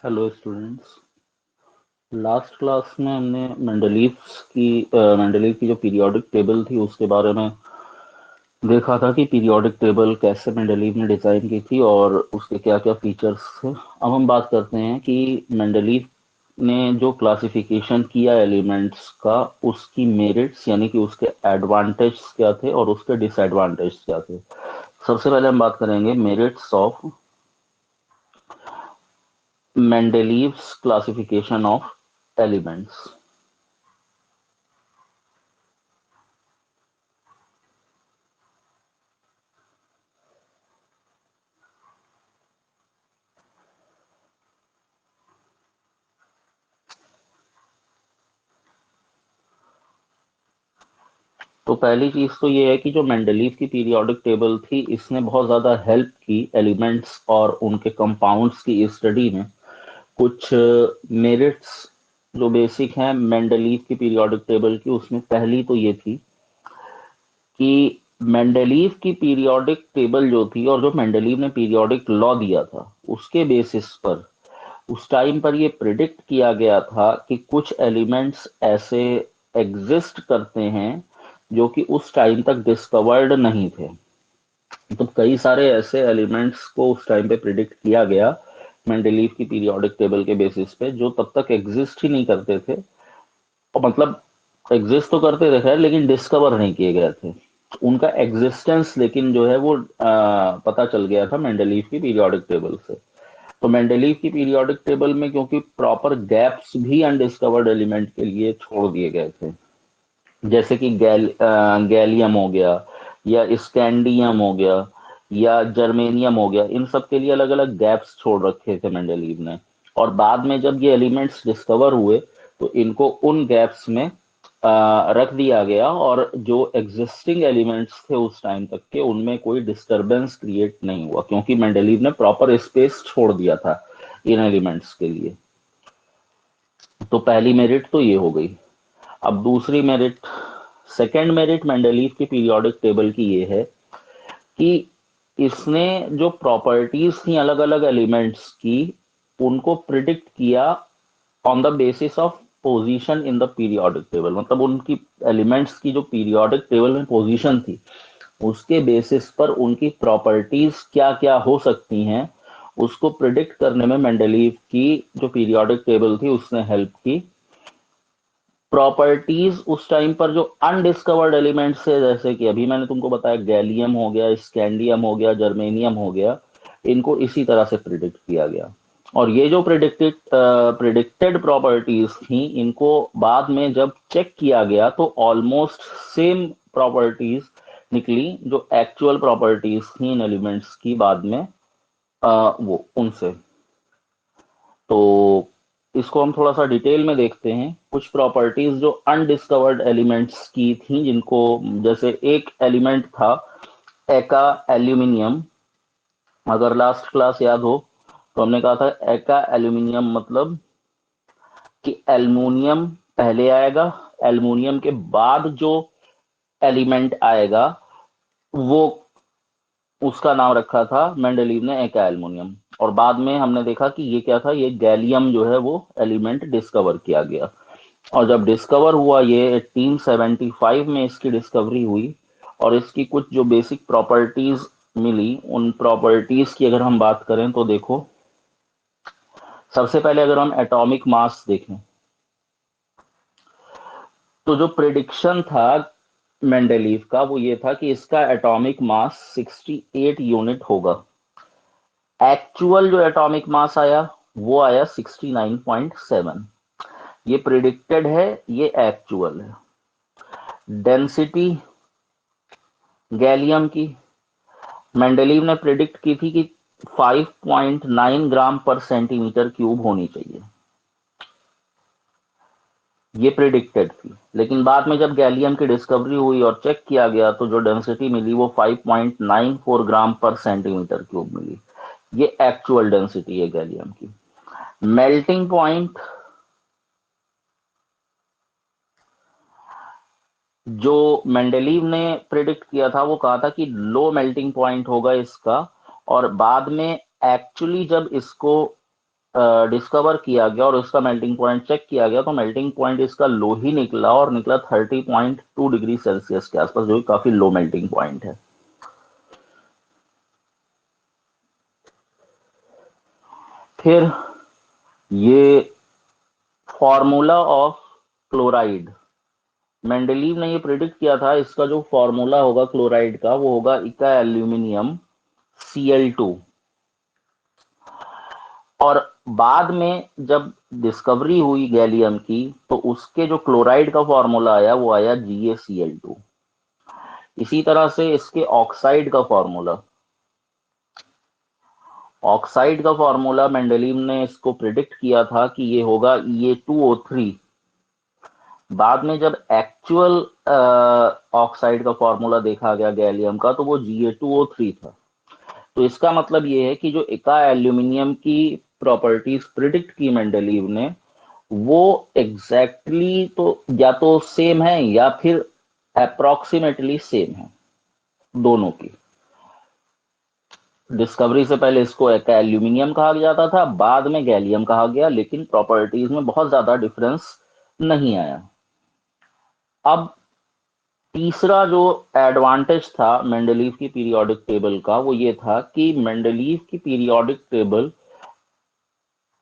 Hello students. Last class में हमने Mendeleev की जो पीरियोडिक टेबल थी उसके बारे में देखा था कि पीरियोडिक टेबल कैसे मेंडलीव ने डिजाइन की थी और उसके क्या क्या फीचर्स थे। अब हम बात करते हैं कि मेंडलीव ने जो क्लासिफिकेशन किया एलिमेंट्स का, उसकी मेरिट्स यानी कि उसके एडवांटेज क्या थे और उसके डिसएडवांटेज क्या थे। सबसे पहले हम बात करेंगे merits of Mendeleev's classification of elements. तो पहली चीज तो ये है कि जो मेंडलीव की पीरियोडिक टेबल थी, इसने बहुत ज्यादा हेल्प की एलिमेंट्स और उनके कंपाउंड्स की स्टडी में। कुछ मेरिट्स जो बेसिक हैं मेंडलीव की पीरियोडिक टेबल की, उसमें पहली तो ये थी कि मेंडलीव की पीरियोडिक टेबल जो थी और जो मेंडलीव ने पीरियोडिक लॉ दिया था, उसके बेसिस पर उस टाइम पर ये प्रिडिक्ट किया गया था कि कुछ एलिमेंट्स ऐसे एग्जिस्ट करते हैं जो कि उस टाइम तक डिस्कवर्ड नहीं थे। तो कई सारे ऐसे एलिमेंट्स को उस टाइम पे प्रिडिक्ट किया गया मेंडलीव की पीरियोडिक टेबल के बेसिस पे, जो तब तक एग्जिस्ट ही नहीं करते थे। और मतलब एग्जिस्ट तो करते थे खैर, लेकिन डिस्कवर नहीं किए गए थे। उनका एग्जिस्टेंस लेकिन जो है वो पता चल गया था मेंडलीव की पीरियोडिक टेबल से। तो मेंडलीव की पीरियोडिक टेबल में क्योंकि प्रॉपर गैप्स भी अनडिस्कवर्ड एलिमेंट के लिए छोड़ दिए गए थे, जैसे कि गैलियम हो गया या स्कैंडियम हो गया या जर्मेनियम हो गया, इन सब के लिए अलग अलग गैप्स छोड़ रखे थे मेंडलीव ने। और बाद में जब ये एलिमेंट्स डिस्कवर हुए तो इनको उन गैप्स में रख दिया गया, और जो एग्जिस्टिंग एलिमेंट्स थे उस टाइम तक के, उनमें कोई डिस्टरबेंस क्रिएट नहीं हुआ क्योंकि मेंडलीव ने प्रॉपर स्पेस छोड़ दिया था इन एलिमेंट्स के लिए। तो पहली मेरिट तो ये हो गई। अब दूसरी मेरिट, सेकेंड मेरिट मेंडलीव की पीरियोडिक टेबल की ये है कि इसने जो प्रॉपर्टीज थी अलग अलग एलिमेंट्स की, उनको प्रिडिक्ट किया on the basis of position in the periodic table. मतलब उनकी एलिमेंट्स की जो पीरियोडिक टेबल में पोजीशन थी, उसके बेसिस पर उनकी प्रॉपर्टीज क्या क्या हो सकती हैं, उसको प्रिडिक्ट करने में मेंडलीव की जो पीरियोडिक टेबल थी उसने हेल्प की। प्रॉपर्टीज उस टाइम पर जो अनडिस्कवर्ड एलिमेंट्स है, जैसे कि अभी मैंने तुमको बताया गैलियम हो गया, स्कैंडियम हो गया, जर्मेनियम हो गया, इनको इसी तरह से प्रिडिक्ट किया गया। और ये जो प्रिडिक्टेड प्रॉपर्टीज थी, इनको बाद में जब चेक किया गया तो ऑलमोस्ट सेम प्रॉपर्टीज निकली जो एक्चुअल प्रॉपर्टीज थी इन एलिमेंट्स की बाद में, वो उनसे। तो इसको हम थोड़ा सा डिटेल में देखते हैं। कुछ प्रॉपर्टीज जो अनडिस्कवर्ड एलिमेंट्स की थी, जिनको, जैसे एक एलिमेंट था एका एल्यूमिनियम। अगर लास्ट क्लास याद हो तो हमने कहा था एका एल्यूमिनियम मतलब कि एल्युमिनियम पहले आएगा, एल्युमिनियम के बाद जो एलिमेंट आएगा वो, उसका नाम रखा था मेंडलीव ने एका एल्युमिनियम। और बाद में हमने देखा कि ये क्या था, ये गैलियम जो है वो एलिमेंट डिस्कवर किया गया। और जब डिस्कवर हुआ ये 1875 में इसकी डिस्कवरी हुई, और इसकी कुछ जो बेसिक प्रॉपर्टीज मिली, उन प्रॉपर्टीज की अगर हम बात करें तो देखो, सबसे पहले अगर हम एटॉमिक मास देखें तो जो प्रिडिक्शन था मेंडलीव का वो ये था कि इसका एटॉमिक मास 68 यूनिट होगा। एक्चुअल जो एटॉमिक मास आया वो आया 69.7। ये प्रिडिक्टेड है, ये एक्चुअल है। डेंसिटी गैलियम की मेंडलीव ने प्रिडिक्ट की थी कि 5.9 ग्राम पर सेंटीमीटर क्यूब होनी चाहिए। ये प्रिडिक्टेड थी, लेकिन बाद में जब गैलियम की डिस्कवरी हुई और चेक किया गया तो जो डेंसिटी मिली वो 5.94 ग्राम पर सेंटीमीटर क्यूब मिली। ये एक्चुअल डेंसिटी है गैलियम की। मेल्टिंग पॉइंट जो मेंडलीव ने प्रिडिक्ट किया था, वो कहा था कि लो मेल्टिंग पॉइंट होगा इसका। और बाद में एक्चुअली जब इसको डिस्कवर किया गया और इसका मेल्टिंग पॉइंट चेक किया गया, तो मेल्टिंग पॉइंट इसका लो ही निकला और निकला 30.2 डिग्री सेल्सियस के आसपास, जो कि काफी लो मेल्टिंग पॉइंट है। फिर ये फॉर्मूला ऑफ क्लोराइड, मेंडलीव ने ये प्रिडिक्ट किया था, इसका जो फॉर्मूला होगा क्लोराइड का वो होगा इका एल्यूमिनियम Cl2। और बाद में जब डिस्कवरी हुई गैलियम की, तो उसके जो क्लोराइड का फॉर्मूला आया वो आया GaCl2। इसी तरह से इसके ऑक्साइड का फॉर्मूला, ऑक्साइड का फॉर्मूला मेंडलीव ने इसको प्रिडिक्ट किया था कि ये होगा E2O3। बाद में जब एक्चुअल ऑक्साइड का फॉर्मूला देखा गया गैलियम का, तो वो Ga2O3 था। तो इसका मतलब ये है कि जो इका एल्यूमिनियम की प्रॉपर्टीज प्रिडिक्ट की मेंडलीव ने, वो एग्जैक्टली तो या तो सेम है या फिर अप्रोक्सीमेटली सेम है दोनों की। डिस्कवरी से पहले इसको एक एल्यूमिनियम कहा जाता था, बाद में गैलियम कहा गया, लेकिन प्रॉपर्टीज में बहुत ज्यादा डिफरेंस नहीं आया। अब तीसरा जो एडवांटेज था मेंडलीव की पीरियोडिक टेबल का, वो ये था कि मेंडलीव की पीरियोडिक टेबल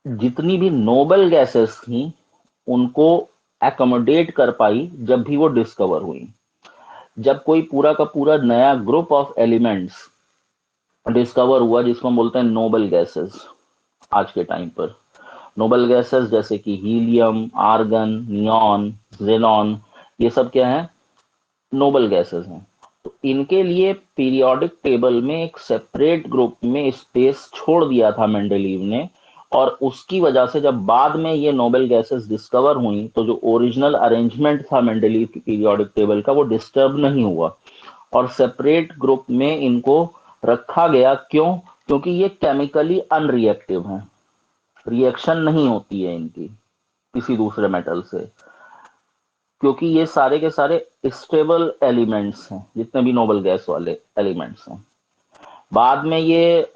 जितनी भी नोबल गैसेस थी उनको एकोमोडेट कर पाई जब भी वो डिस्कवर हुई। जब कोई पूरा का पूरा नया ग्रुप ऑफ एलिमेंट्स डिस्कवर हुआ, जिसको हम बोलते हैं नोबल गैसेस, आज के टाइम पर नोबल गैसेस जैसे कि हीलियम, आर्गन, नियॉन, जेनॉन, ये सब क्या है, नोबल गैसेस हैं। तो इनके लिए पीरियोडिक टेबल में एक सेपरेट ग्रुप में स्पेस छोड़ दिया था मेंडलीव ने, और उसकी वजह से जब बाद में ये नोबल गैसेस डिस्कवर हुई, तो जो ओरिजिनल अरेंजमेंट था मेंडलीव की पीरियोडिक टेबल का, वो डिस्टर्ब नहीं हुआ और सेपरेट ग्रुप में इनको रखा गया। क्यों? क्योंकि ये केमिकली अनरिएक्टिव हैं, रिएक्शन नहीं होती है इनकी किसी दूसरे मेटल से, क्योंकि ये सारे के सारे स्टेबल एलिमेंट्स हैं, जितने भी नोबल गैस वाले एलिमेंट्स हैं। बाद में ये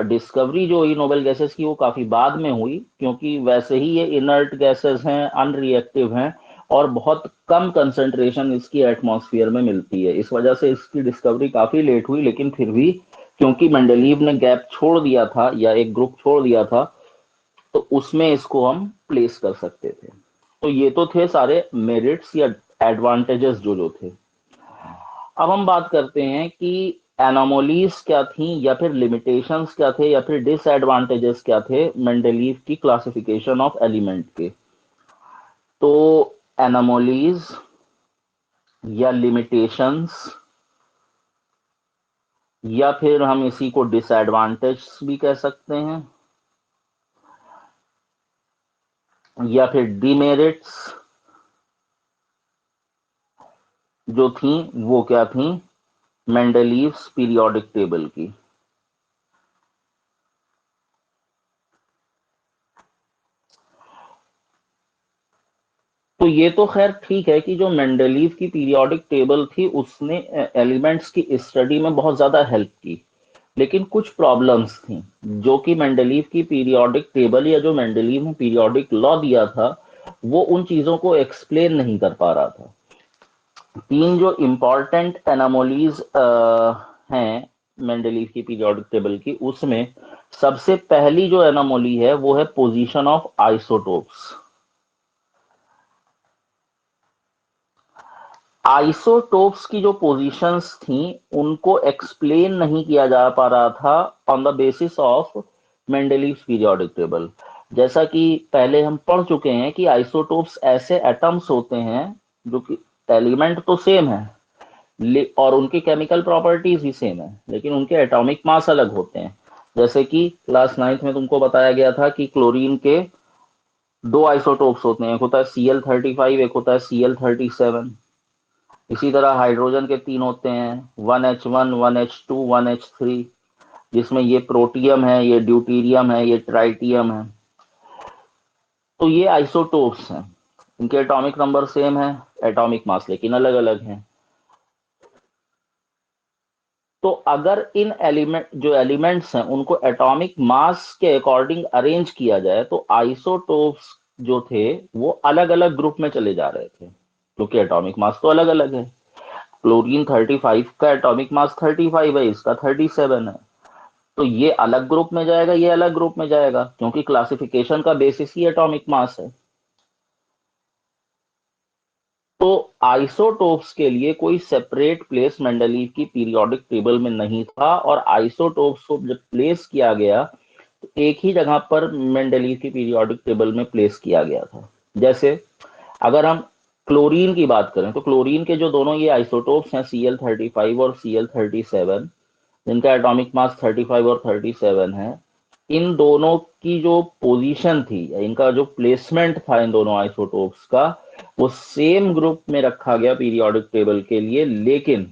डिस्कवरी जो हुई नोबल गैसेस की, वो काफी बाद में हुई, क्योंकि वैसे ही ये इनर्ट गैसेस हैं, अनरिएक्टिव हैं, और बहुत कम कंसंट्रेशन इसकी एटमॉस्फेयर में मिलती है। इस वजह से इसकी डिस्कवरी काफी लेट हुई, लेकिन फिर भी क्योंकि मेंडलीव ने गैप छोड़ दिया था या एक ग्रुप छोड़ दिया था, तो उसमें इसको हम प्लेस कर सकते थे। तो ये तो थे सारे मेरिट्स या एडवांटेजेस जो जो थे। अब हम बात करते हैं कि एनोमोलीज क्या थी, या फिर लिमिटेशंस क्या थे, या फिर डिसएडवांटेजेस क्या थे मेंडलीव की क्लासिफिकेशन ऑफ एलिमेंट के। तो एनोमोलीज या लिमिटेशंस, या फिर हम इसी को डिसएडवांटेज भी कह सकते हैं, या फिर डिमेरिट्स जो थी, वो क्या थी मेंडलीव्स पीरियोडिक टेबल की। तो ये तो खैर ठीक है कि जो मेंडलीव की पीरियोडिक टेबल थी उसने एलिमेंट्स की स्टडी में बहुत ज्यादा हेल्प की, लेकिन कुछ प्रॉब्लम्स थी जो कि मेंडलीव की पीरियोडिक टेबल या जो मेंडलीव ने पीरियोडिक लॉ दिया था, वो उन चीजों को एक्सप्लेन नहीं कर पा रहा था। तीन जो इम्पोर्टेंट एनामोलीज हैं मेंडलीव की पीरियोडिक टेबल की, उसमें सबसे पहली जो एनामोली है वो है पोजीशन ऑफ आइसोटोप्स। आइसोटोप्स की जो पोजीशंस थी उनको एक्सप्लेन नहीं किया जा पा रहा था on the basis of Mendeleev periodic table. जैसा कि पहले हम पढ़ चुके हैं कि आइसोटोप्स ऐसे एटम्स होते हैं जो कि एलिमेंट तो सेम है और उनकी केमिकल प्रॉपर्टीज भी सेम है, लेकिन उनके एटॉमिक मास अलग होते हैं। जैसे कि क्लास 9th में तुमको बताया गया था कि क्लोरीन के दो आइसोटोप्स होते हैं, एक होता है Cl35, एक होता है Cl37। इसी तरह हाइड्रोजन के तीन होते हैं, 1H1, 1H2, 1H3, जिसमें ये प्रोटियम है, ये ड्यूटीरियम है, ये ट्राइटियम है। तो ये आइसोटोप्स हैं, इनके एटॉमिक नंबर सेम है, एटॉमिक मास लेकिन अलग अलग हैं। तो अगर इन एलिमेंट्स हैं उनको एटॉमिक मास के अकॉर्डिंग अरेंज किया जाए तो आइसोटोप्स जो थे वो अलग अलग ग्रुप में चले जा रहे थे, क्योंकि एटॉमिक मास तो अलग अलग है। क्लोरीन 35 का एटॉमिक मास 35 है, इसका 37 है, तो ये अलग ग्रुप में जाएगा, ये अलग ग्रुप में जाएगा, क्योंकि क्लासिफिकेशन का बेसिस ही एटॉमिक मास है। तो आइसोटोप्स के लिए कोई सेपरेट प्लेस मेंडलीव की पीरियोडिक टेबल में नहीं था, और आइसोटोप्स को जब प्लेस किया गया तो एक ही जगह पर मेंडलीव की पीरियोडिक टेबल में प्लेस किया गया था। जैसे अगर हम क्लोरीन की बात करें तो क्लोरीन के जो दोनों ये आइसोटोप्स हैं Cl35 और Cl37, जिनका एटॉमिक मास 35 और 37 है, इन दोनों की जो पोजीशन थी, इनका जो प्लेसमेंट था इन दोनों आइसोटोप्स का, वो सेम ग्रुप में रखा गया पीरियोडिक टेबल के लिए, लेकिन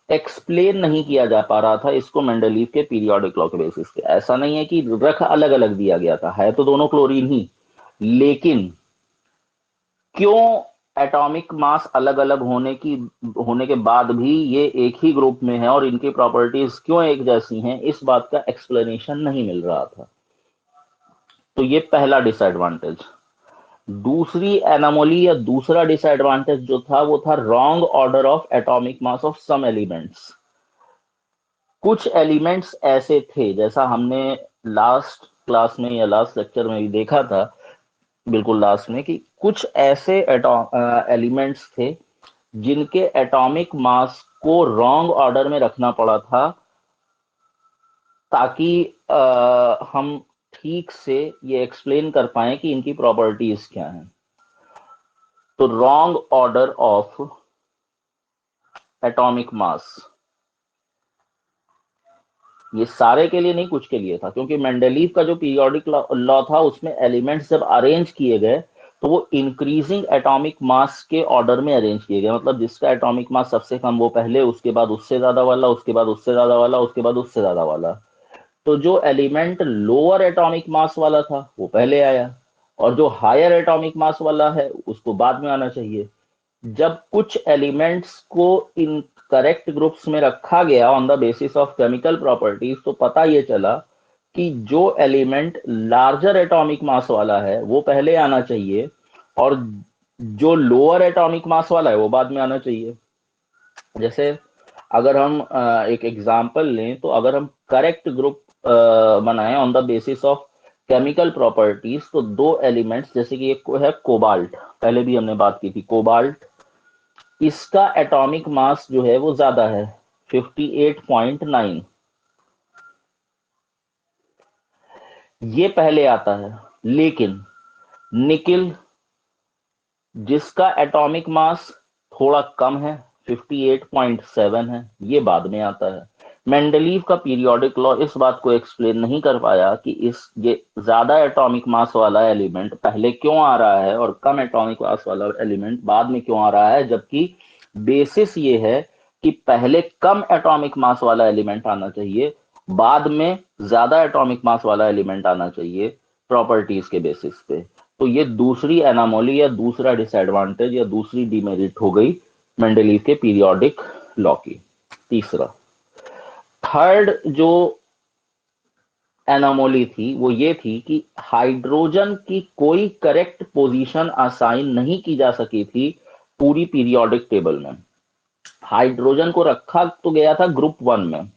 एक्सप्लेन नहीं किया जा पा रहा था इसको मेंडलीव के पीरियोडिक लॉ के बेसिस पे। ऐसा नहीं है कि रख अलग अलग दिया गया था, है तो दोनों क्लोरीन ही, लेकिन क्यों एटॉमिक मास अलग अलग होने के बाद भी ये एक ही ग्रुप में है और इनकी प्रॉपर्टीज क्यों एक जैसी हैं, इस बात का एक्सप्लेनेशन नहीं मिल रहा था। तो ये पहला डिसएडवांटेज। दूसरी एनामोली या दूसरा डिसएडवांटेज जो था वो था wrong order of atomic mass of some elements. कुछ एलिमेंट्स ऐसे थे, जैसा हमने लास्ट क्लास में या लास्ट लेक्चर में भी देखा था, बिल्कुल लास्ट में, कि कुछ ऐसे एलिमेंट्स थे जिनके एटॉमिक मास को रॉन्ग ऑर्डर में रखना पड़ा था, ताकि हम ठीक से ये एक्सप्लेन कर पाए कि इनकी प्रॉपर्टीज क्या हैं। तो रॉन्ग ऑर्डर ऑफ एटॉमिक मास, ये सारे के लिए नहीं, कुछ के लिए था, क्योंकि मेंडलीव का जो पीरियोडिक लॉ था उसमें एलिमेंट्स जब अरेंज किए गए तो वो इंक्रीजिंग एटॉमिक मास के ऑर्डर में अरेंज किए गए, मतलब जिसका एटॉमिक मास सबसे कम वो पहले, उसके बाद उससे ज्यादा वाला, उसके बाद उससे ज्यादा वाला, उसके बाद उससे ज्यादा वाला। तो जो एलिमेंट लोअर एटॉमिक मास वाला था वो पहले आया, और जो हायर एटॉमिक मास वाला है उसको बाद में आना चाहिए। जब कुछ एलिमेंट्स को इन करेक्ट ग्रुप्स में रखा गया on the basis of chemical properties, तो पता ये चला कि जो एलिमेंट लार्जर एटॉमिक मास वाला है वो पहले आना चाहिए, और जो लोअर एटॉमिक मास वाला है वो बाद में आना चाहिए। जैसे अगर हम एक एग्जांपल लें, तो अगर हम करेक्ट ग्रुप बनाएं on the basis of chemical properties, तो दो एलिमेंट्स, जैसे कि एक है कोबाल्ट, पहले भी हमने बात की थी, कोबाल्ट, इसका एटॉमिक मास जो है वो ज्यादा है, 58.9, ये पहले आता है। लेकिन निकिल, जिसका एटॉमिक मास थोड़ा कम है, 58.7 है, ये बाद में आता है। मेंडलीव का पीरियोडिक लॉ इस बात को एक्सप्लेन नहीं कर पाया कि ये ज्यादा एटॉमिक मास वाला एलिमेंट पहले क्यों आ रहा है और कम एटॉमिक मास वाला एलिमेंट बाद में क्यों आ रहा है, जबकि बेसिस ये है कि पहले कम एटॉमिक मास वाला एलिमेंट आना चाहिए, बाद में ज्यादा एटॉमिक मास वाला एलिमेंट आना चाहिए प्रॉपर्टीज के बेसिस पे। तो ये दूसरी एनामोली या दूसरा डिसएडवांटेज या दूसरी डिमेरिट हो गई मेंडलीव के पीरियोडिक लॉ की। तीसरा, थर्ड जो एनामोली थी वो ये थी कि हाइड्रोजन की कोई करेक्ट पोजीशन असाइन नहीं की जा सकी थी पूरी पीरियोडिक टेबल में। हाइड्रोजन को रखा तो गया था ग्रुप 1 में।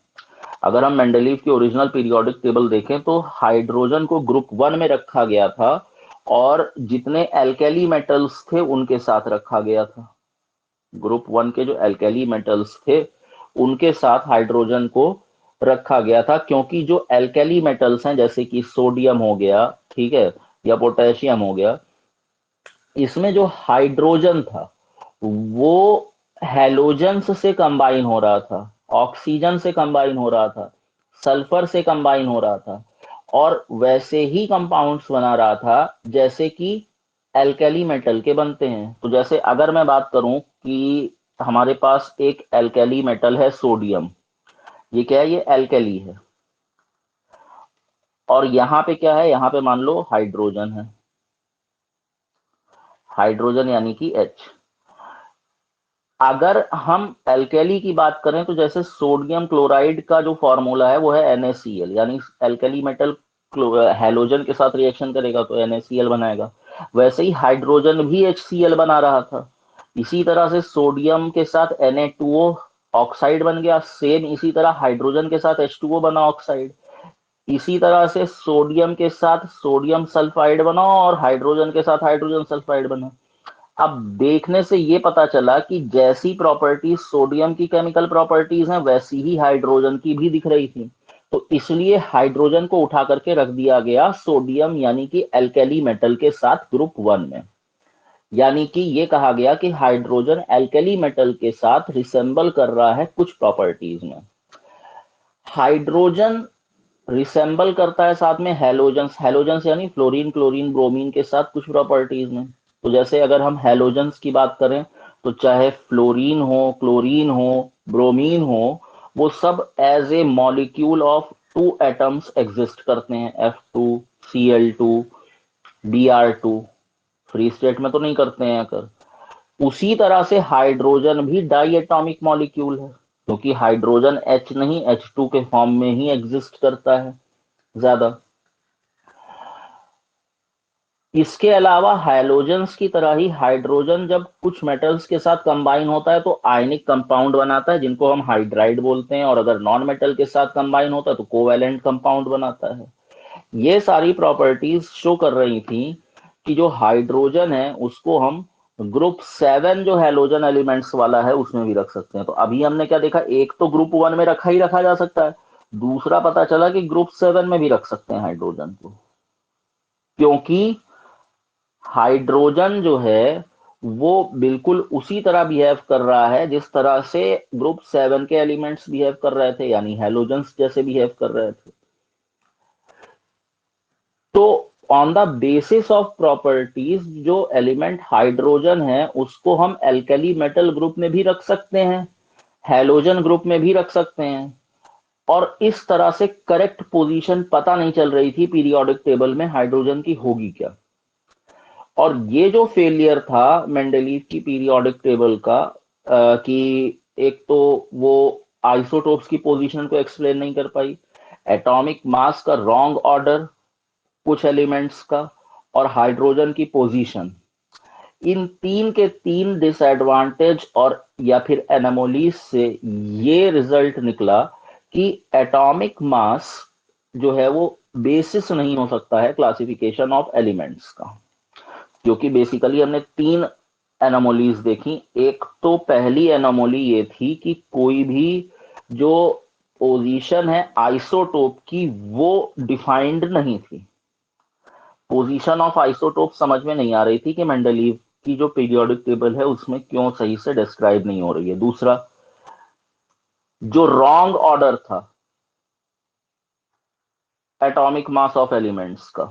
अगर हम मेंडलीव की ओरिजिनल पीरियोडिक टेबल देखें तो हाइड्रोजन को ग्रुप 1 में रखा गया था, और जितने एल्केली मेटल्स थे उनके साथ रखा गया था। ग्रुप 1 के जो एल्केली मेटल्स थे उनके साथ हाइड्रोजन को रखा गया था, क्योंकि जो एल्केली मेटल्स हैं, जैसे कि सोडियम हो गया, ठीक है, या पोटेशियम हो गया, इसमें जो हाइड्रोजन था वो हेलोजन्स से कंबाइन हो रहा था, ऑक्सीजन से कंबाइन हो रहा था, सल्फर से कंबाइन हो रहा था, और वैसे ही कंपाउंड्स बना रहा था जैसे कि एल्केली मेटल के बनते हैं। तो जैसे अगर मैं बात करूं कि हमारे पास एक एल्केली मेटल है सोडियम, ये क्या है, ये एल्केली है, और यहां पे क्या है, यहां पे मान लो हाइड्रोजन है, हाइड्रोजन यानी कि H। अगर हम एल्केली की बात करें तो जैसे सोडियम क्लोराइड का जो फॉर्मूला है वो है NaCl, यानी एल्केली मेटल हैलोजन के साथ रिएक्शन करेगा तो NaCl बनाएगा। वैसे ही हाइड्रोजन भी HCl बना रहा था। इसी तरह से सोडियम के साथ Na2O ऑक्साइड बन गया, सेम इसी तरह हाइड्रोजन के साथ H2O बना ऑक्साइड। इसी तरह से सोडियम के साथ सोडियम सल्फाइड बना और हाइड्रोजन के साथ हाइड्रोजन सल्फाइड बना। अब देखने से ये पता चला कि जैसी प्रॉपर्टीज सोडियम की केमिकल प्रॉपर्टीज हैं वैसी ही हाइड्रोजन की भी दिख रही थी। तो इसलिए हाइड्रोजन को उठा करके रख दिया गया सोडियम यानी कि एल्केली मेटल के साथ ग्रुप 1 में। यानी कि ये कहा गया कि हाइड्रोजन एल्केली मेटल के साथ रिसेंबल कर रहा है कुछ प्रॉपर्टीज में। हाइड्रोजन रिसेंबल करता है साथ में हैलोजेंस, हैलोजेंस यानी फ्लोरीन क्लोरीन ब्रोमीन के साथ कुछ प्रॉपर्टीज में। तो जैसे अगर हम हैलोजेंस की बात करें तो चाहे फ्लोरीन हो, क्लोरीन हो, ब्रोमीन हो, वो सब as a molecule of two atoms exist करते हैं, F2Cl2 Br2। फ्री स्टेट में तो नहीं करते हैं अगर। उसी तरह से हाइड्रोजन भी डाई एटॉमिक मॉलिक्यूल है, क्योंकि हाइड्रोजन H नहीं H2 के फॉर्म में ही एग्जिस्ट करता है ज्यादा। इसके अलावा हैलोजेंस की तरह ही हाइड्रोजन जब कुछ मेटल्स के साथ कंबाइन होता है तो आयनिक कंपाउंड बनाता है जिनको हम हाइड्राइड बोलते हैं, और अगर नॉन मेटल के साथ कंबाइन होता है तो कोवैलेंट कंपाउंड बनाता है। ये सारी प्रॉपर्टीज शो कर रही थी कि जो हाइड्रोजन है उसको हम ग्रुप 7 जो हैलोजन एलिमेंट्स वाला है उसमें भी रख सकते हैं। तो अभी हमने क्या देखा, एक तो ग्रुप 1 में रखा ही रखा जा सकता है, दूसरा पता चला कि ग्रुप 7 में भी रख सकते हैं हाइड्रोजन को, क्योंकि हाइड्रोजन जो है वो बिल्कुल उसी तरह बिहेव कर रहा है जिस तरह से ग्रुप 7 के एलिमेंट्स बिहेव कर रहे थे, यानी हैलोजेंस जैसे बिहेव कर रहे थे। तो on the basis of properties जो एलिमेंट हाइड्रोजन है उसको हम एल्केली मेटल ग्रुप में भी रख सकते हैं, हैलोजन ग्रुप में भी रख सकते हैं। और इस तरह से करेक्ट पोजीशन पता नहीं चल रही थी पीरियोडिक टेबल में हाइड्रोजन की होगी क्या। और ये जो फेलियर था मेंडलीव की पीरियोडिक टेबल का, कि एक तो वो आइसोटोप्स की पोजीशन को एक्सप्लेन नहीं कर पाई, एटॉमिक मास का रॉन्ग ऑर्डर कुछ एलिमेंट्स का, और हाइड्रोजन की पोजीशन, इन तीन के तीन डिसएडवांटेज और या फिर एनोमलीज से ये रिजल्ट निकला कि एटॉमिक मास जो है वो बेसिस नहीं हो सकता है क्लासिफिकेशन ऑफ एलिमेंट्स का। क्योंकि बेसिकली हमने तीन एनोमलीज देखी। एक तो पहली एनोमली ये थी कि कोई भी जो पोजीशन है आइसोटोप की वो डिफाइंड नहीं थी। पोजीशन ऑफ आइसोटोप समझ में नहीं आ रही थी कि मेंडलीव की जो पीरियोडिक टेबल है उसमें क्यों सही से डिस्क्राइब नहीं हो रही है। दूसरा, जो रॉन्ग ऑर्डर था एटॉमिक मास ऑफ एलिमेंट्स का,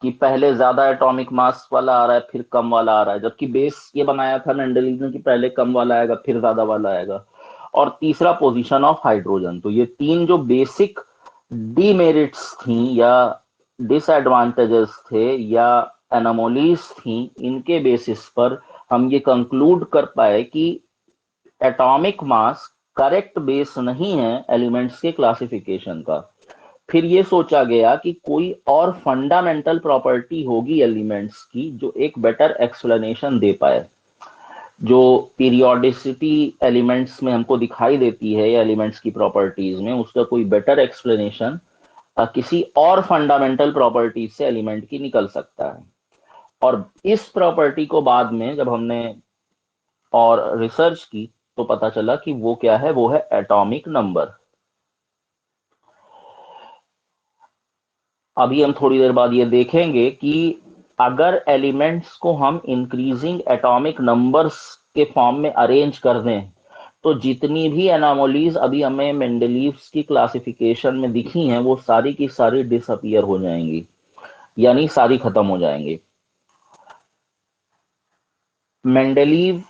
कि पहले ज्यादा एटॉमिक मास वाला आ रहा है फिर कम वाला आ रहा है, जबकि बेस ये बनाया था मेंडलीव ने कि पहले कम वाला आएगा फिर ज्यादा वाला आएगा। और तीसरा, पोजीशन ऑफ हाइड्रोजन। तो ये तीन जो बेसिक डीमेरिट्स थी या डिसएडवांटेजेस थे या एनोमलीज थी, इनके बेसिस पर हम ये कंक्लूड कर पाए कि एटॉमिक मास करेक्ट बेस नहीं है एलिमेंट्स के क्लासिफिकेशन का। फिर ये सोचा गया कि कोई और फंडामेंटल प्रॉपर्टी होगी एलिमेंट्स की जो एक बेटर एक्सप्लेनेशन दे पाए। जो पीरियोडिसिटी एलिमेंट्स में हमको दिखाई देती है या एलिमेंट्स की प्रॉपर्टीज में, उसका कोई बेटर एक्सप्लेनेशन किसी और फंडामेंटल प्रॉपर्टी से एलिमेंट की निकल सकता है। और इस प्रॉपर्टी को बाद में जब हमने और रिसर्च की तो पता चला कि वो क्या है, वो है एटॉमिक नंबर। अभी हम थोड़ी देर बाद ये देखेंगे कि अगर एलिमेंट्स को हम इंक्रीजिंग एटॉमिक नंबर्स के फॉर्म में अरेंज कर दें तो जितनी भी एनोमलीज अभी हमें मेंडलीव्स की क्लासिफिकेशन में दिखी हैं वो सारी की सारी डिसअपियर हो जाएंगी, यानी सारी खत्म हो जाएंगी। मेंडलीव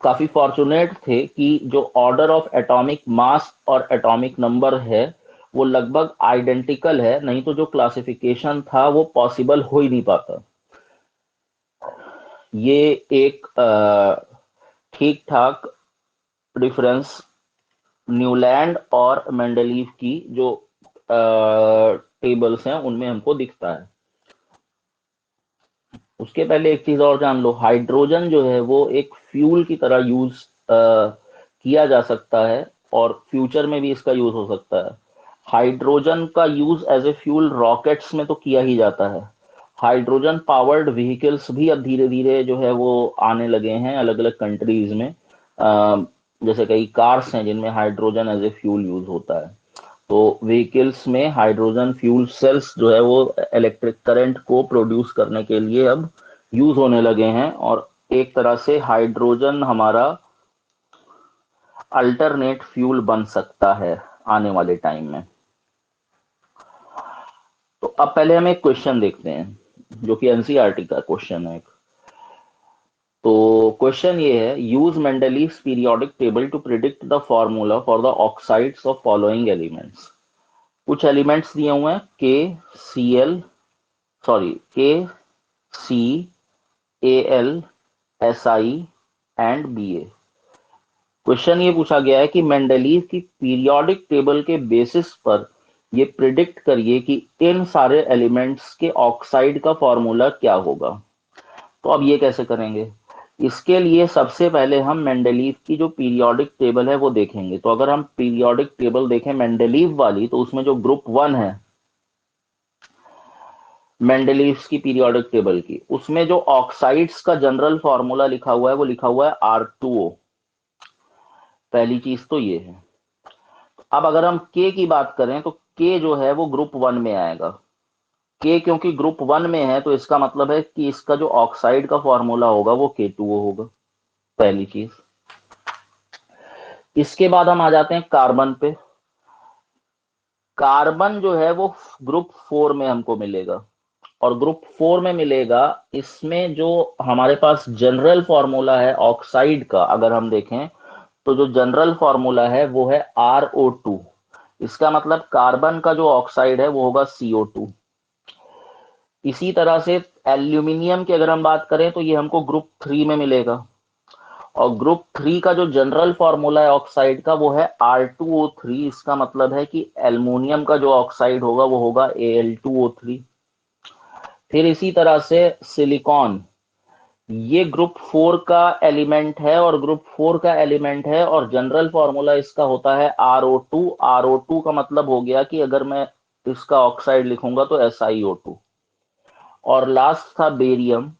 काफी फॉर्चुनेट थे कि जो ऑर्डर ऑफ एटॉमिक मास और एटॉमिक नंबर है वो लगभग आइडेंटिकल है, नहीं तो जो क्लासिफिकेशन था वो पॉसिबल हो ही नहीं पाता। ये एक ठीक ठाक डिफरेंस न्यूलैंड और मेंडलीव की जो टेबल्स हैं उनमें हमको दिखता है। उसके पहले एक चीज और जान लो, हाइड्रोजन जो है वो एक फ्यूल की तरह यूज किया जा सकता है और फ्यूचर में भी इसका यूज हो सकता है। हाइड्रोजन का use as a fuel rockets में तो किया ही जाता है। हाइड्रोजन पावर्ड व्हीकल्स भी अब धीरे धीरे जो है वो आने लगे हैं अलग अलग कंट्रीज में। जैसे कई कार्स हैं जिनमें hydrogen as a fuel use होता है। तो व्हीकल्स में हाइड्रोजन फ्यूल सेल्स जो है वो इलेक्ट्रिक करंट को प्रोड्यूस करने के लिए अब यूज होने लगे हैं, और एक तरह से हाइड्रोजन हमारा अल्टरनेट फ्यूल बन सकता है आने वाले टाइम में। तो अब पहले हम एक क्वेश्चन देखते हैं जो कि एनसीईआरटी का क्वेश्चन है। तो क्वेश्चन ये है, use Mendeleev's periodic table to predict the formula for the oxides of following elements. कुछ एलिमेंट्स दिए हुए हैं, K C L sorry K C A L S I and B A. Question ये पूछा गया है कि मेंडलीव की पीरियोडिक टेबल के बेसिस पर ये प्रिडिक्ट करिए कि इन सारे एलिमेंट्स के ऑक्साइड का फॉर्मूला क्या होगा। तो अब ये कैसे करेंगे? इसके लिए सबसे पहले हम मेंडलीव की जो पीरियोडिक टेबल है वो देखेंगे। तो अगर हम पीरियोडिक टेबल देखें मेंडलीव वाली, तो उसमें जो ग्रुप वन है मेंडलीव्स की पीरियोडिक टेबल की, उसमें जो ऑक्साइड्स का जनरल फॉर्मूला लिखा हुआ है वो लिखा हुआ है R2O। पहली चीज तो ये है। अब अगर हम के की बात करें तो के जो है वो ग्रुप वन में आएगा। के क्योंकि ग्रुप वन में है तो इसका मतलब है कि इसका जो ऑक्साइड का फॉर्मूला होगा वो K2O होगा। पहली चीज। इसके बाद हम आ जाते हैं कार्बन पे। कार्बन जो है वो ग्रुप फोर में हमको मिलेगा, और ग्रुप फोर में मिलेगा। इसमें जो हमारे पास जनरल फॉर्मूला है ऑक्साइड का, अगर हम देखें तो जो जनरल फॉर्मूला है वो है RO2। इसका मतलब कार्बन का जो ऑक्साइड है वो होगा CO2। इसी तरह से एल्यूमिनियम की अगर हम बात करें तो ये हमको ग्रुप थ्री में मिलेगा, और ग्रुप थ्री का जो जनरल फॉर्मूला है ऑक्साइड का वो है R2O3। इसका मतलब है कि एल्युमिनियम का जो ऑक्साइड होगा वो होगा Al2O3। फिर इसी तरह से सिलिकॉन, ये ग्रुप फोर का एलिमेंट है, और ग्रुप फोर का एलिमेंट है और जनरल फॉर्मूला इसका होता है RO2। RO2 का मतलब हो गया कि अगर मैं इसका ऑक्साइड लिखूंगा तो SiO2। और लास्ट था बेरियम।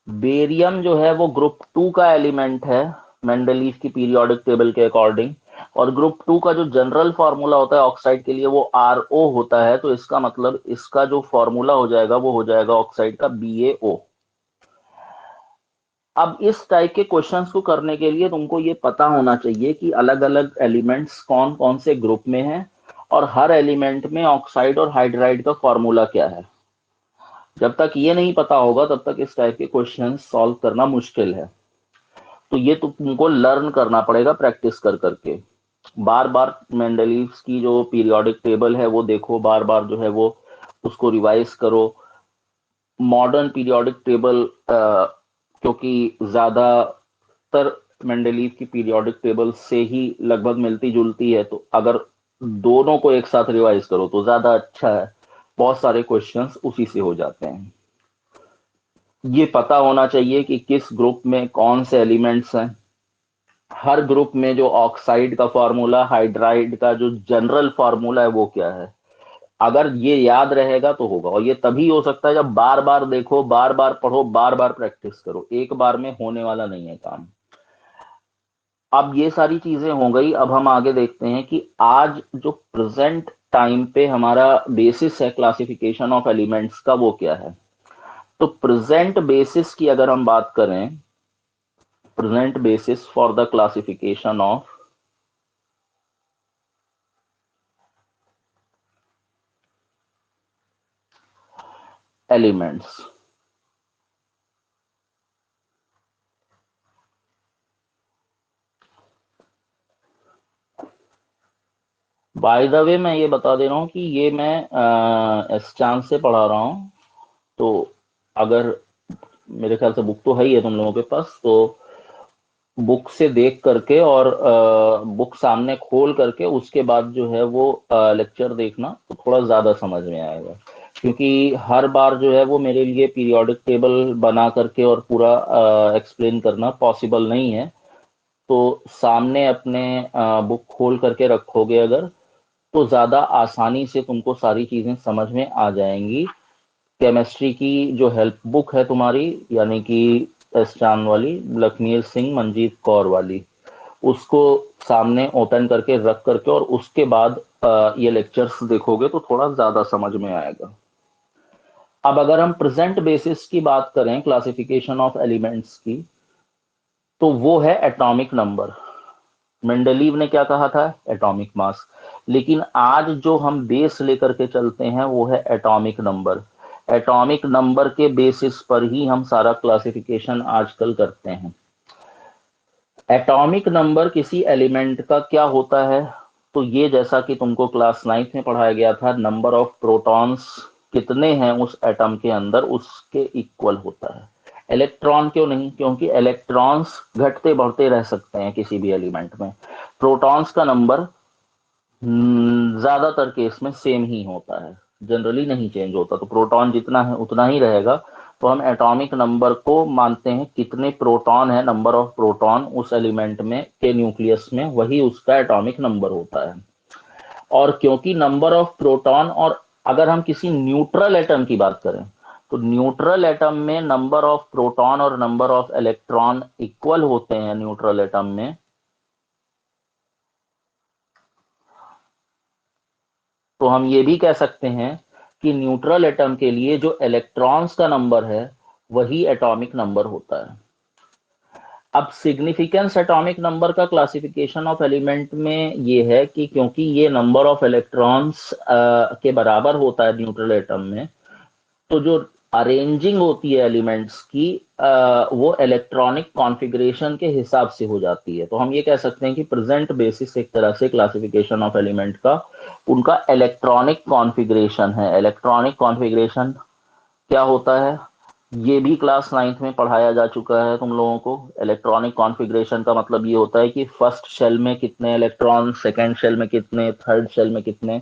बेरियम जो है वो ग्रुप टू का एलिमेंट है मेंडलीव की पीरियोडिक टेबल के अकॉर्डिंग, और ग्रुप टू का जो जनरल फॉर्मूला होता है ऑक्साइड के लिए वो RO होता है। तो इसका मतलब इसका जो फॉर्मूला हो जाएगा वो हो जाएगा ऑक्साइड का BaO। अब इस टाइप के क्वेश्चंस को करने के लिए तुमको ये पता होना चाहिए कि अलग अलग एलिमेंट्स कौन कौन से ग्रुप में हैं, और हर एलिमेंट में ऑक्साइड और हाइड्राइड का फॉर्मूला क्या है। जब तक ये नहीं पता होगा तब तक इस टाइप के क्वेश्चंस सॉल्व करना मुश्किल है। तो ये तो तुमको लर्न करना पड़ेगा प्रैक्टिस कर करके। बार बार मेंडलीव्स की जो पीरियोडिक टेबल है वो देखो, बार बार जो है वो उसको रिवाइज करो। मॉडर्न पीरियोडिक टेबल क्योंकि ज्यादातर मेंडलीव की पीरियोडिक टेबल से ही लगभग मिलती जुलती है, तो अगर दोनों को एक साथ रिवाइज करो तो ज्यादा अच्छा है। बहुत सारे क्वेश्चंस उसी से हो जाते हैं। ये पता होना चाहिए कि किस ग्रुप में कौन से एलिमेंट्स हैं, हर ग्रुप में जो ऑक्साइड का फॉर्मूला, हाइड्राइड का जो जनरल फॉर्मूला है वो क्या है। अगर ये याद रहेगा तो होगा, और ये तभी हो सकता है जब बार बार देखो, बार बार पढ़ो, बार बार प्रैक्टिस करो। एक बार में होने वाला नहीं है काम। अब ये सारी चीजें हो गई। अब हम आगे देखते हैं कि आज जो प्रेजेंट टाइम पे हमारा बेसिस है क्लासिफिकेशन ऑफ एलिमेंट्स का वो क्या है। तो प्रेजेंट बेसिस की अगर हम बात करें, present basis for the classification of elements. By the way मैं ये बता दे रहा हूँ कि ये मैं एस चांस से पढ़ा रहा हूँ। तो अगर मेरे ख्याल से बुक तो है ही है तुम लोगों के पास, तो बुक से देख करके और बुक सामने खोल करके उसके बाद जो है वो लेक्चर देखना तो थोड़ा ज्यादा समझ में आएगा, क्योंकि हर बार जो है वो मेरे लिए पीरियोडिक टेबल बना करके और पूरा एक्सप्लेन करना पॉसिबल नहीं है। तो सामने अपने बुक खोल करके रखोगे अगर, तो ज्यादा आसानी से तुमको सारी चीजें समझ में आ जाएंगी। केमिस्ट्री की जो हेल्प बुक है तुम्हारी, यानी कि एस चांद वाली, लखमीर सिंह मंजीत कौर वाली, उसको सामने ओपन करके रख करके और उसके बाद ये लेक्चर्स देखोगे तो थोड़ा ज्यादा समझ में आएगा। अब अगर हम प्रेजेंट बेसिस की बात करें क्लासिफिकेशन ऑफ एलिमेंट्स की, तो वो है एटॉमिक नंबर। मेंडलीव ने क्या कहा था? Atomic mass. लेकिन आज जो हम बेस लेकर के चलते हैं वो है एटॉमिक नंबर। एटॉमिक नंबर के बेसिस पर ही हम सारा क्लासिफिकेशन आजकल करते हैं। एटॉमिक नंबर किसी एलिमेंट का क्या होता है? तो ये जैसा कि तुमको क्लास 9th में पढ़ाया गया था, नंबर ऑफ प्रोटॉन्स कितने हैं उस एटम के अंदर, उसके इक्वल होता है। इलेक्ट्रॉन क्यों नहीं? क्योंकि इलेक्ट्रॉन्स घटते बढ़ते रह सकते हैं किसी भी एलिमेंट में। प्रोटॉन्स का नंबर ज्यादातर केस में सेम ही होता है, जनरली नहीं चेंज होता। तो प्रोटॉन जितना है उतना ही रहेगा। तो हम एटॉमिक नंबर को मानते हैं कितने प्रोटॉन है, नंबर ऑफ प्रोटॉन उस एलिमेंट में के न्यूक्लियस में, वही उसका एटॉमिक नंबर होता है। और क्योंकि नंबर ऑफ प्रोटॉन, और अगर हम किसी न्यूट्रल एटम की बात करें तो न्यूट्रल एटम में नंबर ऑफ प्रोटॉन और नंबर ऑफ इलेक्ट्रॉन इक्वल होते हैं न्यूट्रल एटम में। तो हम ये भी कह सकते हैं कि न्यूट्रल एटम के लिए जो इलेक्ट्रॉन्स का नंबर है वही एटॉमिक नंबर होता है। अब सिग्निफिकेंस एटॉमिक नंबर का क्लासिफिकेशन ऑफ एलिमेंट में ये है कि क्योंकि ये नंबर ऑफ इलेक्ट्रॉन्स के बराबर होता है न्यूट्रल एटम में, तो जो अरेंजिंग होती है एलिमेंट्स की वो इलेक्ट्रॉनिक कॉन्फ़िगरेशन के हिसाब से हो जाती है। तो हम ये कह सकते हैं कि प्रेजेंट बेसिस एक तरह से क्लासिफिकेशन ऑफ एलिमेंट का उनका इलेक्ट्रॉनिक कॉन्फ़िगरेशन है। इलेक्ट्रॉनिक कॉन्फ़िगरेशन क्या होता है ये भी क्लास 9th में पढ़ाया जा चुका है तुम लोगों को। इलेक्ट्रॉनिक कॉन्फ़िगरेशन का मतलब ये होता है कि फर्स्ट शेल में कितने इलेक्ट्रॉन, सेकंड शेल में कितने, थर्ड शेल में कितने।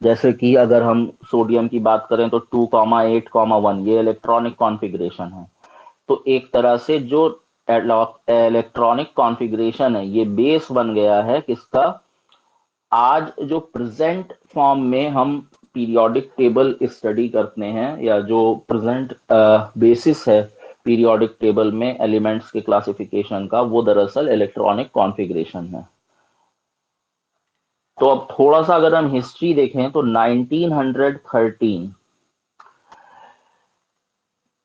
जैसे कि अगर हम सोडियम की बात करें तो 2,8,1 ये इलेक्ट्रॉनिक कॉन्फ़िगरेशन है। तो एक तरह से जो इलेक्ट्रॉनिक कॉन्फ़िगरेशन है ये बेस बन गया है किसका? आज जो प्रेजेंट फॉर्म में हम पीरियोडिक टेबल स्टडी करते हैं, या जो प्रेजेंट बेसिस है पीरियोडिक टेबल में एलिमेंट्स के क्लासिफिकेशन का, वो दरअसल इलेक्ट्रॉनिक कॉन्फ़िगरेशन है। तो अब थोड़ा सा अगर हम हिस्ट्री देखें तो 1913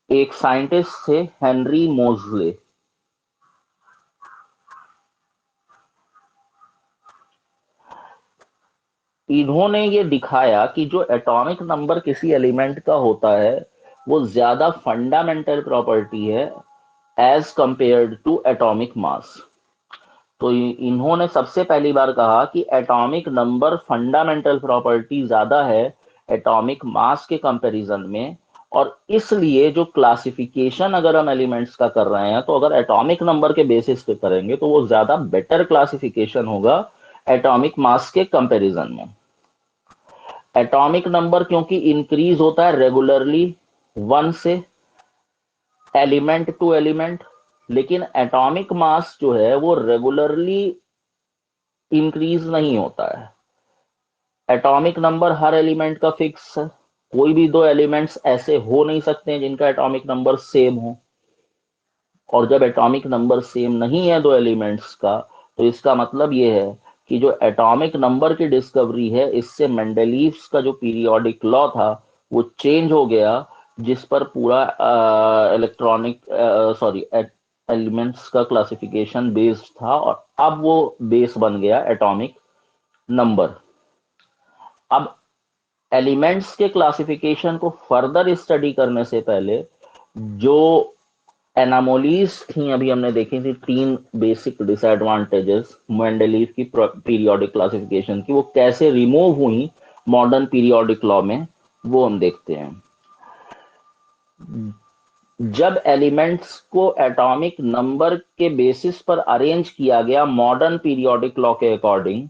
एक साइंटिस्ट थे हेनरी मोजले। इन्होंने ये दिखाया कि जो एटॉमिक नंबर किसी एलिमेंट का होता है वो ज्यादा फंडामेंटल प्रॉपर्टी है as compared to atomic mass. तो इन्होंने सबसे पहली बार कहा कि एटॉमिक नंबर फंडामेंटल प्रॉपर्टी ज्यादा है एटॉमिक मास के कंपैरिजन में। और इसलिए जो क्लासिफिकेशन अगर हम एलिमेंट्स का कर रहे हैं तो अगर एटॉमिक नंबर के बेसिस पे करेंगे तो वो ज्यादा बेटर क्लासिफिकेशन होगा एटॉमिक मास के कंपैरिजन में। एटॉमिक नंबर क्योंकि इंक्रीज होता है रेगुलरली वन से एलिमेंट टू एलिमेंट, लेकिन एटॉमिक मास जो है वो रेगुलरली इंक्रीज नहीं होता है। एटॉमिक नंबर हर एलिमेंट का फिक्स है। कोई भी दो एलिमेंट्स ऐसे हो नहीं सकते हैं जिनका एटॉमिक नंबर सेम हो। और जब एटॉमिक नंबर सेम नहीं है दो एलिमेंट्स का, तो इसका मतलब ये है कि जो एटॉमिक नंबर की डिस्कवरी है इससे मेंडलीव्स का जो पीरियोडिक लॉ था वो चेंज हो गया, जिस पर पूरा इलेक्ट्रॉनिक सॉरी एलिमेंट्स का क्लासिफिकेशन बेस्ड था, और अब वो बेस बन गया एटॉमिक नंबर। अब एलिमेंट्स के क्लासिफिकेशन को फर्दर स्टडी करने से पहले जो एनामोलीज थी अभी हमने देखी थी, तीन बेसिक डिसएडवांटेजेस मेंडलीव की पीरियोडिक क्लासिफिकेशन की, वो कैसे रिमूव हुई मॉडर्न पीरियोडिक लॉ में, वो हम देखते हैं। जब एलिमेंट्स को एटॉमिक नंबर के बेसिस पर अरेंज किया गया मॉडर्न पीरियोडिक लॉ के अकॉर्डिंग,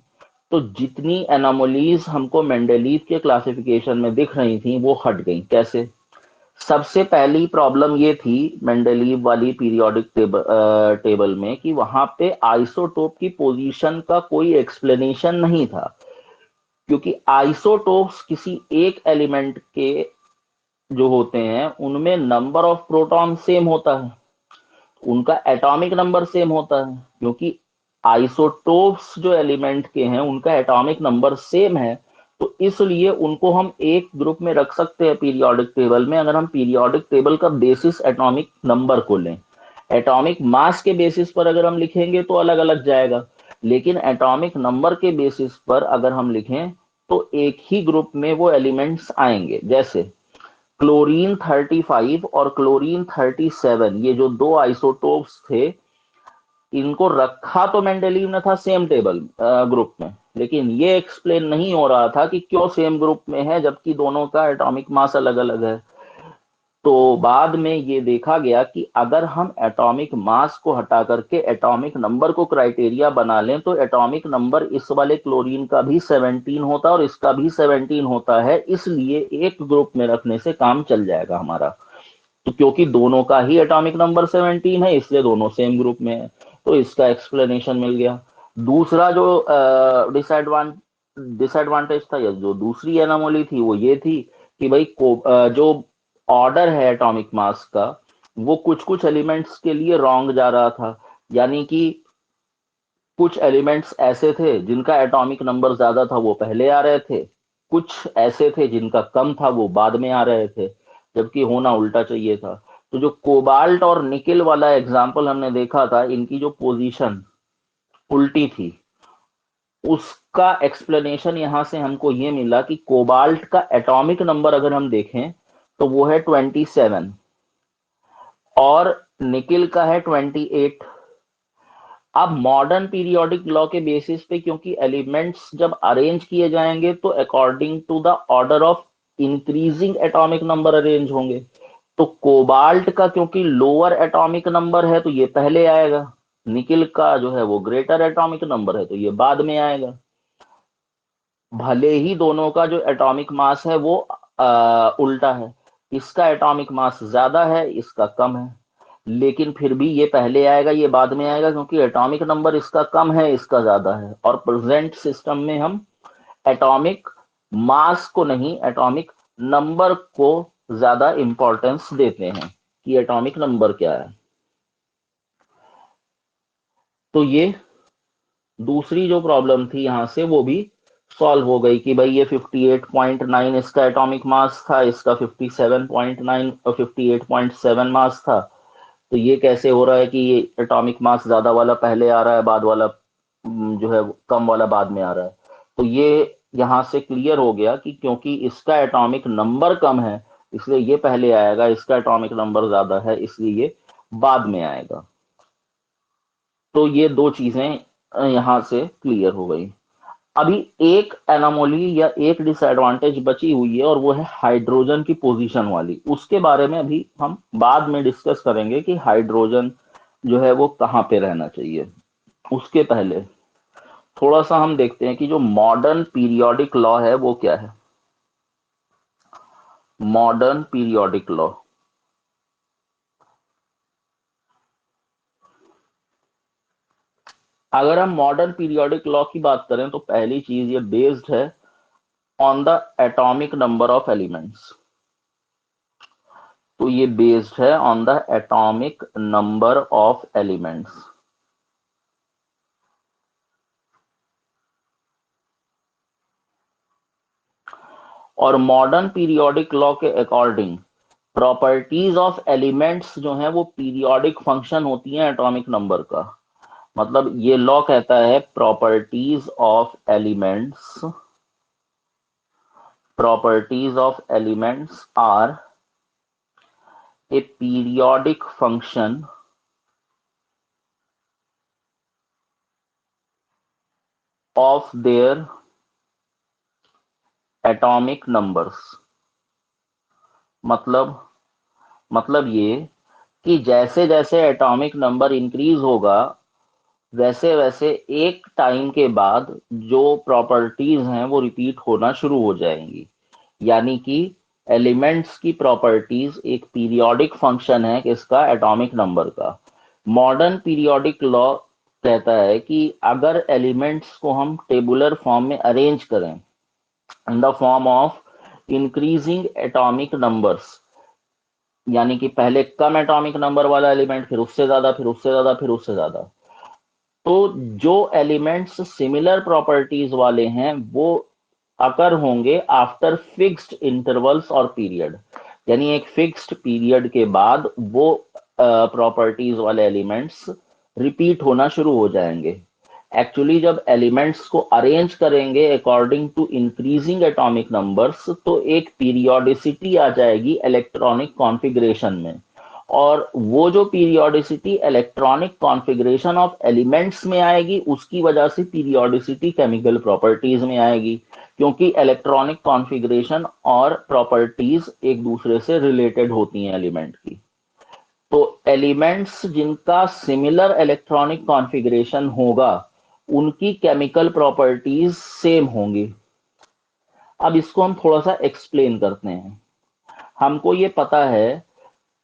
तो जितनी एनोमलीज हमको मेंडलीव के क्लासिफिकेशन में दिख रही थी वो हट गई। कैसे? सबसे पहली प्रॉब्लम ये थी मेंडलीव वाली पीरियोडिक टेबल में कि वहां पे आइसोटोप की पोजीशन का कोई एक्सप्लेनेशन नहीं था, क्योंकि आइसोटोप्स किसी एक एलिमेंट के जो होते हैं उनमें नंबर ऑफ प्रोटॉन सेम होता है, उनका एटॉमिक नंबर सेम होता है। क्योंकि आइसोटोप्स जो एलिमेंट के हैं उनका एटॉमिक नंबर सेम है, तो इसलिए उनको हम एक ग्रुप में रख सकते हैं पीरियोडिक टेबल में, अगर हम पीरियोडिक टेबल का बेसिस एटॉमिक नंबर को लें। एटॉमिक मास के बेसिस पर अगर हम लिखेंगे तो अलग अलग जाएगा, लेकिन एटॉमिक नंबर के बेसिस पर अगर हम लिखें तो एक ही ग्रुप में वो एलिमेंट्स आएंगे। जैसे क्लोरीन 35 और क्लोरीन 37, ये जो दो आइसोटोप्स थे, इनको रखा तो मेंडेलीव ने था सेम टेबल ग्रुप में, लेकिन ये एक्सप्लेन नहीं हो रहा था कि क्यों सेम ग्रुप में है जबकि दोनों का एटॉमिक मास अलग अलग है। तो बाद में ये देखा गया कि अगर हम एटॉमिक मास को हटा करके एटॉमिक नंबर को क्राइटेरिया बना लें तो एटॉमिक नंबर इस वाले क्लोरीन का भी 17 होता है और इसका भी 17 होता है, इसलिए एक ग्रुप में रखने से काम चल जाएगा हमारा। तो क्योंकि दोनों का ही एटॉमिक नंबर 17 है इसलिए दोनों सेम ग्रुप में है, तो इसका एक्सप्लेनेशन मिल गया। दूसरा जो डिसएडवांटेज था या जो दूसरी एनामोली थी वो ये थी कि भाई जो ऑर्डर है एटॉमिक मास का वो कुछ कुछ एलिमेंट्स के लिए रॉन्ग जा रहा था। यानी कि कुछ एलिमेंट्स ऐसे थे जिनका एटॉमिक नंबर ज्यादा था वो पहले आ रहे थे, कुछ ऐसे थे जिनका कम था वो बाद में आ रहे थे, जबकि होना उल्टा चाहिए था। तो जो कोबाल्ट और निकिल वाला एग्जाम्पल हमने देखा था, इनकी जो पोजीशन उल्टी थी, उसका एक्सप्लेनेशन यहां से हमको ये मिला कि कोबाल्ट का एटॉमिक नंबर अगर हम देखें तो वो है 27 और निकिल का है 28। अब मॉडर्न पीरियोडिक लॉ के बेसिस पे क्योंकि एलिमेंट्स जब अरेंज किए जाएंगे तो according to the order of increasing atomic number arrange होंगे। तो कोबाल्ट का क्योंकि लोअर एटॉमिक नंबर है तो ये पहले आएगा, निकिल का जो है वो ग्रेटर एटॉमिक नंबर है तो ये बाद में आएगा। भले ही दोनों का जो एटॉमिक मास है वो उल्टा है, इसका एटॉमिक मास ज्यादा है इसका कम है, लेकिन फिर भी ये पहले आएगा ये बाद में आएगा क्योंकि एटॉमिक नंबर इसका कम है इसका ज्यादा है। और प्रेजेंट सिस्टम में हम एटॉमिक मास को नहीं एटॉमिक नंबर को ज्यादा इंपॉर्टेंस देते हैं कि एटॉमिक नंबर क्या है। तो ये दूसरी जो प्रॉब्लम थी यहां से वो भी सॉल्व हो गई कि भाई ये 58.9 इसका एटॉमिक मास था, इसका 57.9 और 58.7 मास था। तो ये कैसे हो रहा है कि ये एटॉमिक मास ज्यादा वाला पहले आ रहा है, बाद वाला जो है कम वाला बाद में आ रहा है। तो ये यहां से क्लियर हो गया कि क्योंकि इसका एटॉमिक नंबर कम है इसलिए ये पहले आएगा, इसका एटॉमिक नंबर ज्यादा है इसलिए ये बाद में आएगा। तो ये दो चीजें यहां से क्लियर हो गई। अभी एक एनामोली या एक डिसएडवांटेज बची हुई है और वो है हाइड्रोजन की पोजीशन वाली। उसके बारे में अभी हम बाद में डिस्कस करेंगे कि हाइड्रोजन जो है वो कहाँ पे रहना चाहिए। उसके पहले थोड़ा सा हम देखते हैं कि जो मॉडर्न पीरियोडिक लॉ है वो क्या है। मॉडर्न पीरियोडिक लॉ, अगर हम मॉडर्न पीरियोडिक लॉ की बात करें तो पहली चीज ये बेस्ड है on the atomic number of elements. तो ये बेस्ड है on the atomic number of elements. और मॉडर्न पीरियोडिक लॉ के अकॉर्डिंग प्रॉपर्टीज ऑफ एलिमेंट्स जो हैं वो पीरियोडिक फंक्शन होती हैं एटॉमिक नंबर का। मतलब ये लॉ कहता है properties of elements are a periodic function of their atomic numbers. मतलब ये कि जैसे जैसे एटॉमिक नंबर इंक्रीज होगा वैसे वैसे एक टाइम के बाद जो प्रॉपर्टीज हैं वो रिपीट होना शुरू हो जाएंगी। यानी कि एलिमेंट्स की प्रॉपर्टीज एक पीरियोडिक फंक्शन है किसका, एटॉमिक नंबर का। मॉडर्न पीरियोडिक लॉ कहता है कि अगर एलिमेंट्स को हम टेबुलर फॉर्म में अरेंज करें in the form of increasing atomic numbers, यानी कि पहले कम एटॉमिक नंबर वाला एलिमेंट, फिर उससे ज्यादा, फिर उससे ज्यादा, फिर उससे ज्यादा, तो जो एलिमेंट्स सिमिलर प्रॉपर्टीज वाले हैं वो अकर होंगे आफ्टर फिक्स्ड इंटरवल्स और पीरियड। यानी एक फिक्स्ड पीरियड के बाद वो प्रॉपर्टीज वाले एलिमेंट्स रिपीट होना शुरू हो जाएंगे। एक्चुअली जब एलिमेंट्स को अरेंज करेंगे according to increasing atomic numbers तो एक पीरियोडिसिटी आ जाएगी इलेक्ट्रॉनिक कॉन्फ़िगरेशन में। और वो जो periodicity electronic configuration of elements में आएगी उसकी वजह से पीरियोडिसिटी केमिकल प्रॉपर्टीज में आएगी, क्योंकि इलेक्ट्रॉनिक कॉन्फ़िगरेशन और प्रॉपर्टीज एक दूसरे से रिलेटेड होती हैं एलिमेंट की। तो एलिमेंट्स जिनका सिमिलर इलेक्ट्रॉनिक कॉन्फ़िगरेशन होगा उनकी केमिकल प्रॉपर्टीज सेम होंगी। अब इसको हम थोड़ा सा एक्सप्लेन करते हैं। हमको ये पता है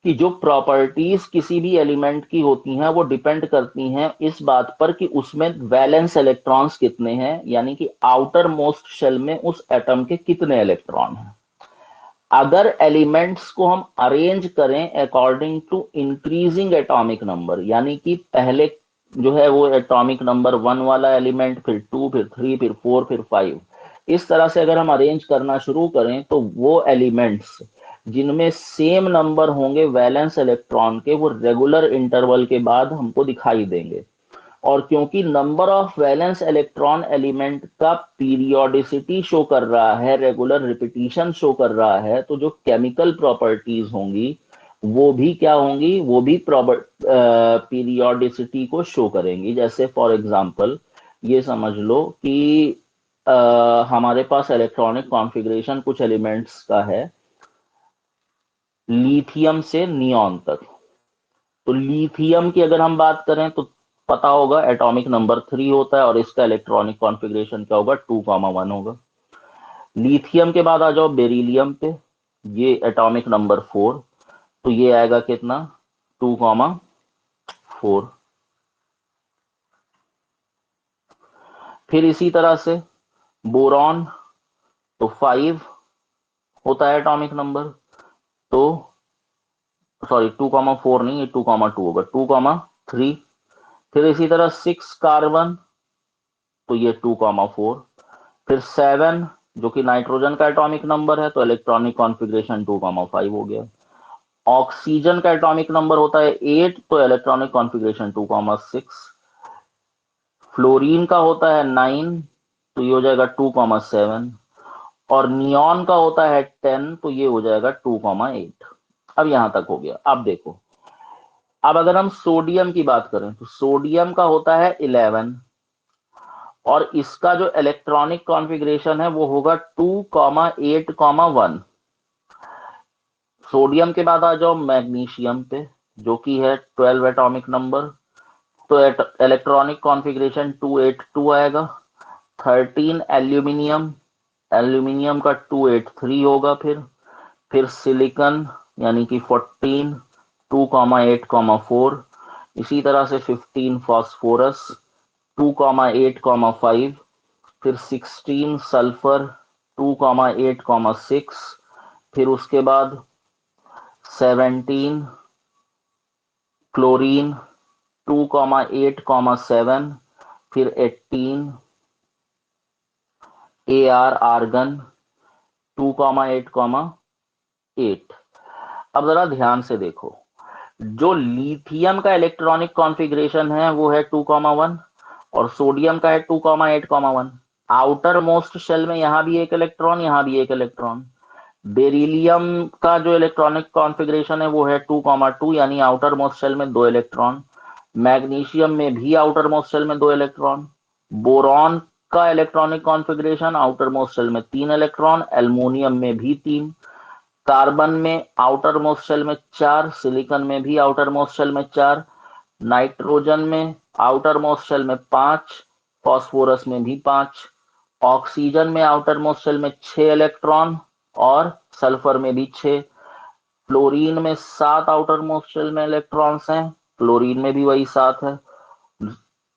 कि जो प्रॉपर्टीज किसी भी एलिमेंट की होती हैं वो डिपेंड करती हैं इस बात पर कि उसमें वैलेंस इलेक्ट्रॉन्स कितने हैं, यानी कि आउटर मोस्ट शेल में उस एटम के कितने इलेक्ट्रॉन हैं। अगर एलिमेंट्स को हम अरेंज करें according to increasing atomic number, यानी कि पहले जो है वो एटॉमिक नंबर 1 वाला एलिमेंट, फिर 2, फिर 3, फिर 4, फिर 5, इस तरह से अगर हम अरेंज करना शुरू करें तो वो एलिमेंट्स जिनमें सेम नंबर होंगे वैलेंस इलेक्ट्रॉन के वो रेगुलर इंटरवल के बाद हमको दिखाई देंगे। और क्योंकि number of valence electron element का पीरियोडिसिटी शो कर रहा है, रेगुलर रिपीटिशन शो कर रहा है, तो जो केमिकल प्रॉपर्टीज होंगी वो भी क्या होंगी, वो भी पीरियोडिसिटी को शो करेंगी। जैसे फॉर एग्जांपल ये समझ लो कि हमारे पास इलेक्ट्रॉनिक कॉन्फ़िगरेशन कुछ एलिमेंट्स का है लिथियम से नियॉन तक। तो लिथियम की अगर हम बात करें तो पता होगा एटॉमिक नंबर 3 होता है और इसका इलेक्ट्रॉनिक कॉन्फ़िगरेशन क्या होगा, 2,1 होगा। लिथियम के बाद आ जाओ बेरिलियम पे, ये एटॉमिक नंबर 4, तो ये आएगा कितना, 2,4। फिर इसी तरह से बोरॉन, तो 5 होता है एटॉमिक नंबर, तो सॉरी 2,4 नहीं, ये 2,2 होगा, 2,3। फिर इसी तरह 6 कार्बन, तो ये 2,4। फिर 7 जो कि नाइट्रोजन का एटॉमिक नंबर है, तो इलेक्ट्रॉनिक कॉन्फ़िगरेशन 2,5 हो गया। ऑक्सीजन का एटॉमिक नंबर होता है 8, तो इलेक्ट्रॉनिक कॉन्फ़िगरेशन 2,6। फ्लोरीन का होता है 9, तो ये हो जाएगा 2,7। और नियॉन का होता है 10, तो ये हो जाएगा 2,8। अब यहां तक हो गया। अब देखो, अब अगर हम सोडियम की बात करें तो सोडियम का होता है 11, और इसका जो इलेक्ट्रॉनिक कॉन्फ़िगरेशन है वो होगा 2,8,1। सोडियम के बाद आ जाओ मैग्नीशियम पे, जो कि है 12 एटॉमिक नंबर, तो इलेक्ट्रॉनिक कॉन्फ़िगरेशन 2,8,2 आएगा। 13 एल्यूमिनियम, एल्यूमिनियम का 2,8,3 होगा। फिर सिलिकॉन यानी कि 14, 2,8,4। इसी तरह से 15 फास्फोरस, 2,8,5। फिर 16 सल्फर, 2,8,6। फिर उसके बाद 17 क्लोरीन, 2,8,7। फिर 18 ए आर आर्गन, 2,8,8। अब जरा ध्यान से देखो, जो लिथियम का इलेक्ट्रॉनिक कॉन्फ़िगरेशन है वो है 2,1 और सोडियम का है 2,8,1। आउटर मोस्ट शेल में यहां भी एक इलेक्ट्रॉन, यहां भी एक इलेक्ट्रॉन। बेरिलियम का जो इलेक्ट्रॉनिक कॉन्फ़िगरेशन है वो है 2,2, यानी आउटर मोस्ट शेल में 2 इलेक्ट्रॉन। मैग्नीशियम में भी आउटर मोस्ट शेल में 2 इलेक्ट्रॉन। बोरॉन का electronic configuration outer most shell में 3 इलेक्ट्रॉन, एल्युमिनियम में भी 3। कार्बन में आउटर मोस्ट शेल में 4, सिलिकॉन में भी आउटर मोस्ट शेल में 4, नाइट्रोजन में आउटर मोस्ट शेल में 5, फास्फोरस में भी 5, ऑक्सीजन में आउटर मोस्ट शेल में 6 इलेक्ट्रॉन और सल्फर में भी 6, फ्लोरीन में 7 आउटर मोस्ट शेल में इलेक्ट्रॉन्स हैं, क्लोरीन में भी वही 7 है,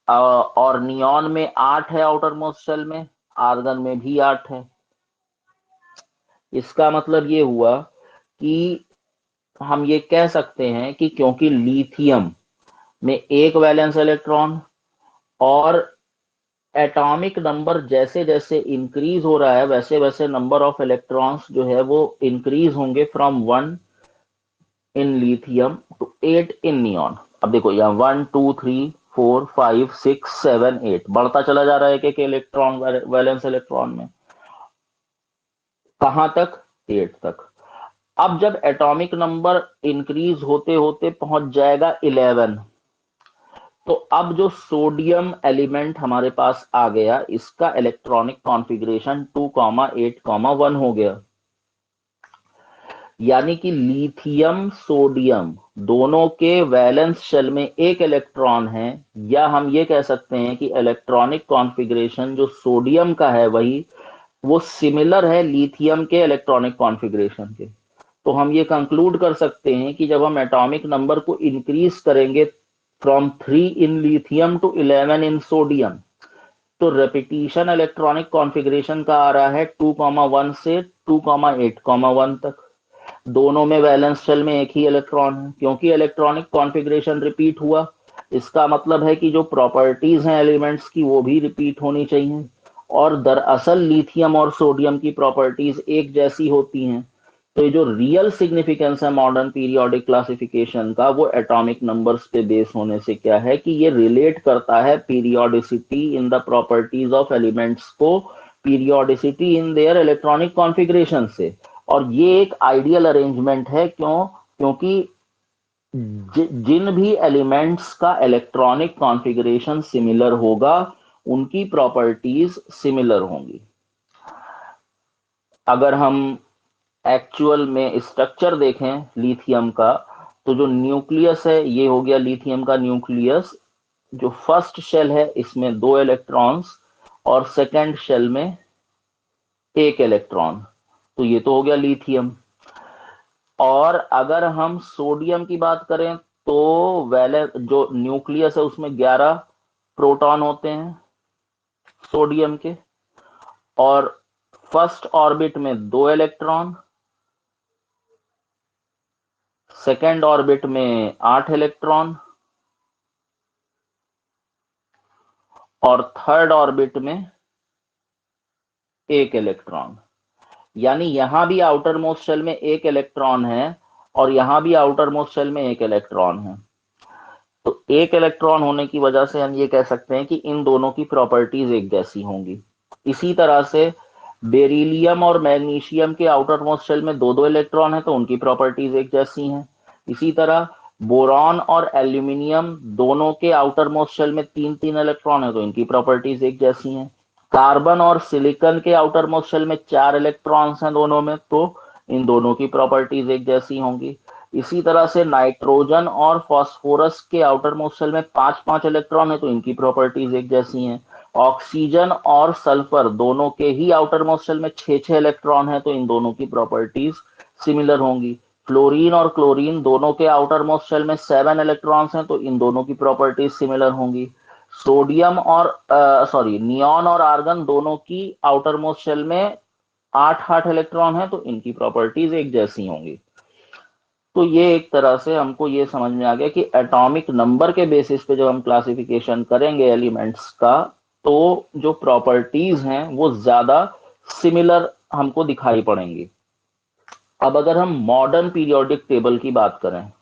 और नियॉन में 8 है आउटर मोस्ट शेल में, आर्गन में भी 8 है। इसका मतलब ये हुआ कि हम ये कह सकते हैं कि क्योंकि लिथियम में एक वैलेंस इलेक्ट्रॉन और एटॉमिक नंबर जैसे जैसे इंक्रीज हो रहा है वैसे वैसे नंबर ऑफ इलेक्ट्रॉन्स जो है वो इंक्रीज होंगे from 1 in lithium to 8 in neon. अब देखो यहाँ 1 2 3 4 5 6 7 8 बढ़ता चला जा रहा है कि इलेक्ट्रॉन वैलेंस इलेक्ट्रॉन में, कहां तक? 8 तक। अब जब एटॉमिक नंबर इंक्रीज होते होते पहुंच जाएगा 11, तो अब जो सोडियम एलिमेंट हमारे पास आ गया इसका इलेक्ट्रॉनिक कॉन्फ़िगरेशन 2,8,1 हो गया। यानी कि लिथियम सोडियम दोनों के वैलेंस शेल में एक इलेक्ट्रॉन है, या हम ये कह सकते हैं कि इलेक्ट्रॉनिक कॉन्फ़िगरेशन जो सोडियम का है वही वो सिमिलर है लिथियम के इलेक्ट्रॉनिक कॉन्फ़िगरेशन के। तो हम ये कंक्लूड कर सकते हैं कि जब हम एटॉमिक नंबर को इंक्रीज करेंगे from 3 in lithium to 11 in sodium, तो रेपिटेशन इलेक्ट्रॉनिक कॉन्फ़िगरेशन का आ रहा है 2,1 से 2,8,1 तक। दोनों में वैलेंस शेल में एक ही इलेक्ट्रॉन है, क्योंकि इलेक्ट्रॉनिक कॉन्फ़िगरेशन रिपीट हुआ इसका मतलब है कि जो प्रॉपर्टीज हैं एलिमेंट्स की वो भी रिपीट होनी चाहिए। और दरअसल लिथियम और सोडियम की प्रॉपर्टीज एक जैसी होती हैं। तो ये जो रियल सिग्निफिकेंस है मॉडर्न पीरियोडिक क्लासिफिकेशन का वो एटॉमिक नंबर्स पे बेस होने से क्या है कि ये रिलेट करता है periodicity in the properties of elements को periodicity in their electronic configuration से। और ये एक आइडियल अरेंजमेंट है, क्योंकि जिन भी एलिमेंट्स का इलेक्ट्रॉनिक कॉन्फ़िगरेशन सिमिलर होगा उनकी प्रॉपर्टीज सिमिलर होंगी। अगर हम एक्चुअल में स्ट्रक्चर देखें लिथियम का, तो जो न्यूक्लियस है ये हो गया लिथियम का न्यूक्लियस। जो फर्स्ट शेल है इसमें 2 इलेक्ट्रॉन्स और सेकंड शेल में 1 इलेक्ट्रॉन, तो ये तो हो गया लिथियम। और अगर हम सोडियम की बात करें तो वैले जो न्यूक्लियस है उसमें 11 प्रोटॉन होते हैं सोडियम के, और फर्स्ट ऑर्बिट में 2 इलेक्ट्रॉन, सेकेंड ऑर्बिट में 8 इलेक्ट्रॉन और थर्ड ऑर्बिट में 1 इलेक्ट्रॉन। यानी यहां भी आउटर मोस्ट शेल में 1 इलेक्ट्रॉन है और यहां भी आउटर मोस्ट शेल में 1 इलेक्ट्रॉन है। तो 1 इलेक्ट्रॉन होने की वजह से हम ये कह सकते हैं कि इन दोनों की प्रॉपर्टीज एक जैसी होंगी। इसी तरह से बेरिलियम और मैग्नीशियम के आउटर मोस्ट शेल में 2-2 इलेक्ट्रॉन है तो उनकी प्रॉपर्टीज एक जैसी हैं। इसी तरह बोरॉन और एल्यूमिनियम दोनों के आउटर मोस्ट शेल में 3-3 इलेक्ट्रॉन है तो इनकी प्रॉपर्टीज एक जैसी हैं। कार्बन और सिलिकॉन के आउटर मोस्ट शेल में 4 इलेक्ट्रॉन्स हैं दोनों में, तो इन दोनों की प्रॉपर्टीज एक जैसी होंगी। इसी तरह से नाइट्रोजन और फास्फोरस के आउटर मोस्ट शेल में 5-5 इलेक्ट्रॉन है तो इनकी प्रॉपर्टीज एक जैसी हैं। ऑक्सीजन और सल्फर दोनों के ही आउटर मोस्ट शेल में 6-6 इलेक्ट्रॉन है तो इन दोनों की प्रॉपर्टीज सिमिलर होंगी। फ्लोरीन और क्लोरीन दोनों के आउटर मोस्ट शेल में 7 इलेक्ट्रॉन्स हैं तो इन दोनों की प्रॉपर्टीज सिमिलर होंगी। सोडियम और नियॉन और आर्गन दोनों की आउटर मोस्ट शेल में 8-8 इलेक्ट्रॉन है तो इनकी प्रॉपर्टीज एक जैसी होंगी। तो ये एक तरह से हमको ये समझ में आ गया कि एटॉमिक नंबर के बेसिस पे जब हम क्लासिफिकेशन करेंगे एलिमेंट्स का तो जो प्रॉपर्टीज हैं वो ज्यादा सिमिलर हमको दिखाई पड़ेंगी। अब अगर हम मॉडर्न पीरियोडिक टेबल की बात करें,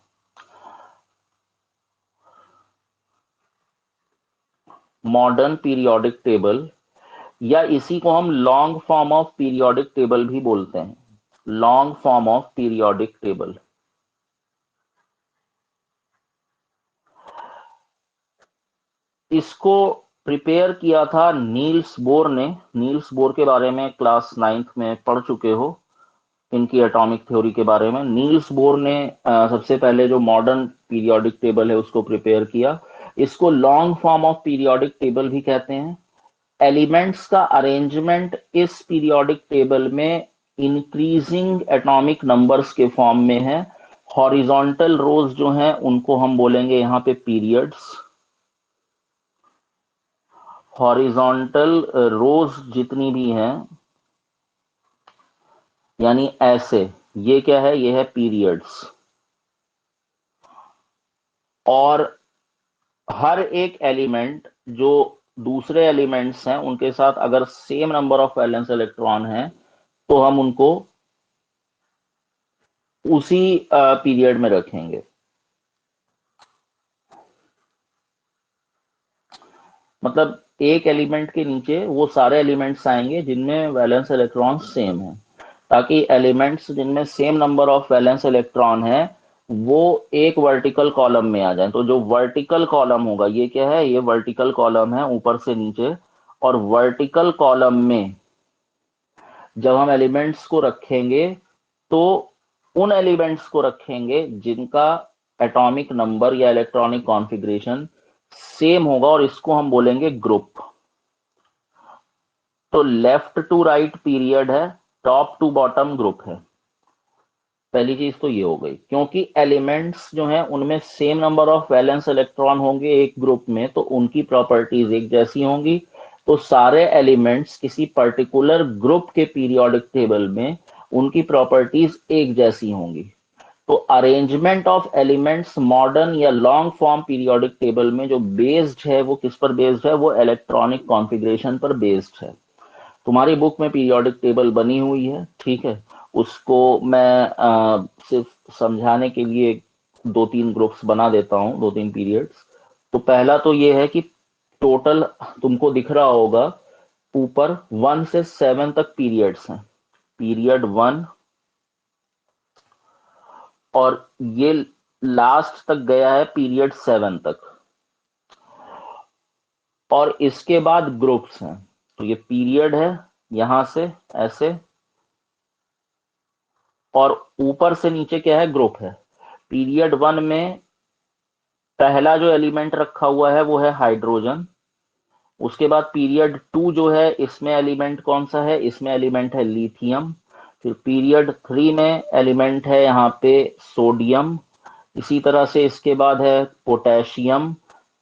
मॉडर्न पीरियोडिक टेबल या इसी को हम long form of periodic table भी बोलते हैं, long form of periodic table. इसको प्रिपेयर किया था नील्स बोर ने। नील्स बोर के बारे में क्लास 9th में पढ़ चुके हो। इनकी एटॉमिक थ्योरी के बारे में। नील्स बोर ने सबसे पहले जो मॉडर्न पीरियोडिक टेबल है उसको प्रिपेयर किया। इसको long form of periodic table भी कहते हैं। एलिमेंट्स का अरेंजमेंट इस पीरियोडिक टेबल में इंक्रीजिंग एटॉमिक नंबर्स के फॉर्म में है। हॉरिजॉन्टल रोज जो हैं उनको हम बोलेंगे यहाँ पे पीरियड्स। हॉरिजॉन्टल रोज जितनी भी हैं, यानी ऐसे, ये क्या है, ये है पीरियड्स। और हर एक एलिमेंट जो दूसरे एलिमेंट्स हैं उनके साथ अगर same number of valence electron है तो हम उनको उसी पीरियड में रखेंगे। मतलब एक एलिमेंट के नीचे वो सारे एलिमेंट्स आएंगे जिनमें वैलेंस इलेक्ट्रॉन सेम है, ताकि एलिमेंट्स जिनमें same number of valence electron है वो एक वर्टिकल कॉलम में आ जाए। तो जो वर्टिकल कॉलम होगा, ये क्या है, ये वर्टिकल कॉलम है ऊपर से नीचे। और वर्टिकल कॉलम में जब हम एलिमेंट्स को रखेंगे तो उन एलिमेंट्स को रखेंगे जिनका एटॉमिक नंबर या इलेक्ट्रॉनिक कॉन्फ़िगरेशन सेम होगा, और इसको हम बोलेंगे ग्रुप। तो लेफ्ट टू राइट पीरियड है, टॉप टू बॉटम ग्रुप है। पहली चीज तो ये हो गई, क्योंकि एलिमेंट्स जो हैं उनमें same number of valence electron होंगे एक ग्रुप में, तो उनकी प्रॉपर्टीज एक जैसी होंगी। तो सारे एलिमेंट्स किसी पर्टिकुलर ग्रुप के पीरियोडिक टेबल में उनकी प्रॉपर्टीज एक जैसी होंगी। तो अरेंजमेंट ऑफ एलिमेंट्स मॉडर्न या लॉन्ग फॉर्म पीरियोडिक टेबल में जो बेस्ड है वो किस पर बेस्ड है, वो इलेक्ट्रॉनिक कॉन्फ़िगरेशन पर बेस्ड है। तुम्हारी बुक में पीरियोडिक टेबल बनी हुई है, ठीक है। उसको मैं सिर्फ समझाने के लिए दो तीन ग्रुप्स बना देता हूं, दो तीन पीरियड्स। तो पहला तो ये है कि टोटल तुमको दिख रहा होगा ऊपर 1 से 7 तक पीरियड्स हैं। पीरियड 1, और ये लास्ट तक गया है पीरियड 7 तक। और इसके बाद ग्रुप्स हैं। तो ये पीरियड है यहां से ऐसे, और ऊपर से नीचे क्या है, ग्रुप है। पीरियड 1 में पहला जो एलिमेंट रखा हुआ है वो है हाइड्रोजन। उसके बाद पीरियड 2 जो है, इसमें एलिमेंट कौन सा है, इसमें एलिमेंट है लिथियम। फिर पीरियड 3 में एलिमेंट है यहाँ पे सोडियम। इसी तरह से इसके बाद है पोटेशियम,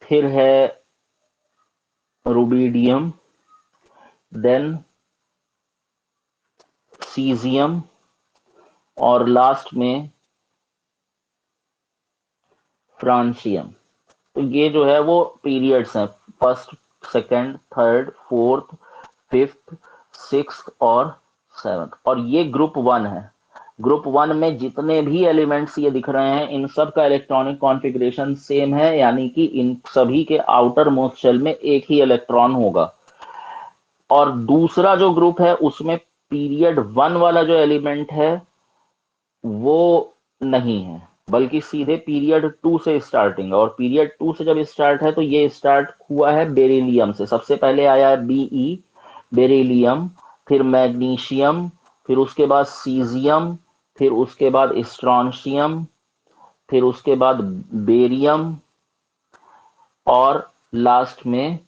फिर है रुबिडियम, देन सीजियम, और लास्ट में फ्रांसियम। तो ये जो है वो पीरियड्स हैं, first, second, third, fourth, fifth, sixth और सेवंथ। और ये ग्रुप 1 है। ग्रुप 1 में जितने भी एलिमेंट्स ये दिख रहे हैं इन सब का इलेक्ट्रॉनिक कॉन्फ़िगरेशन सेम है, यानी कि इन सभी के आउटर मोस्ट शेल में एक ही इलेक्ट्रॉन होगा। और दूसरा जो ग्रुप है उसमें पीरियड 1 वाला जो एलिमेंट है वो नहीं है, बल्कि सीधे पीरियड 2 से स्टार्टिंग है। और पीरियड 2 से जब स्टार्ट है तो ये स्टार्ट हुआ है बेरिलियम से। सबसे पहले आया है बीई, बेरिलियम, फिर मैग्नीशियम, फिर उसके बाद सीजियम, फिर उसके बाद स्ट्रॉन्शियम, फिर उसके बाद बेरियम, और लास्ट में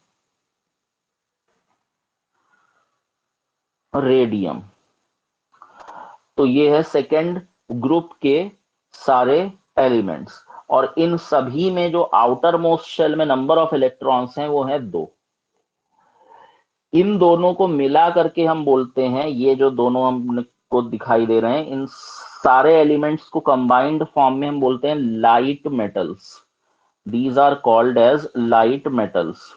रेडियम। तो ये है सेकेंड ग्रुप के सारे एलिमेंट्स। और इन सभी में जो आउटर मोस्ट शेल में नंबर ऑफ इलेक्ट्रॉन्स हैं वो है 2। इन दोनों को मिला करके हम बोलते हैं, ये जो दोनों हमको दिखाई दे रहे हैं, इन सारे एलिमेंट्स को कंबाइंड फॉर्म में हम बोलते हैं light metals. These are called as light metals.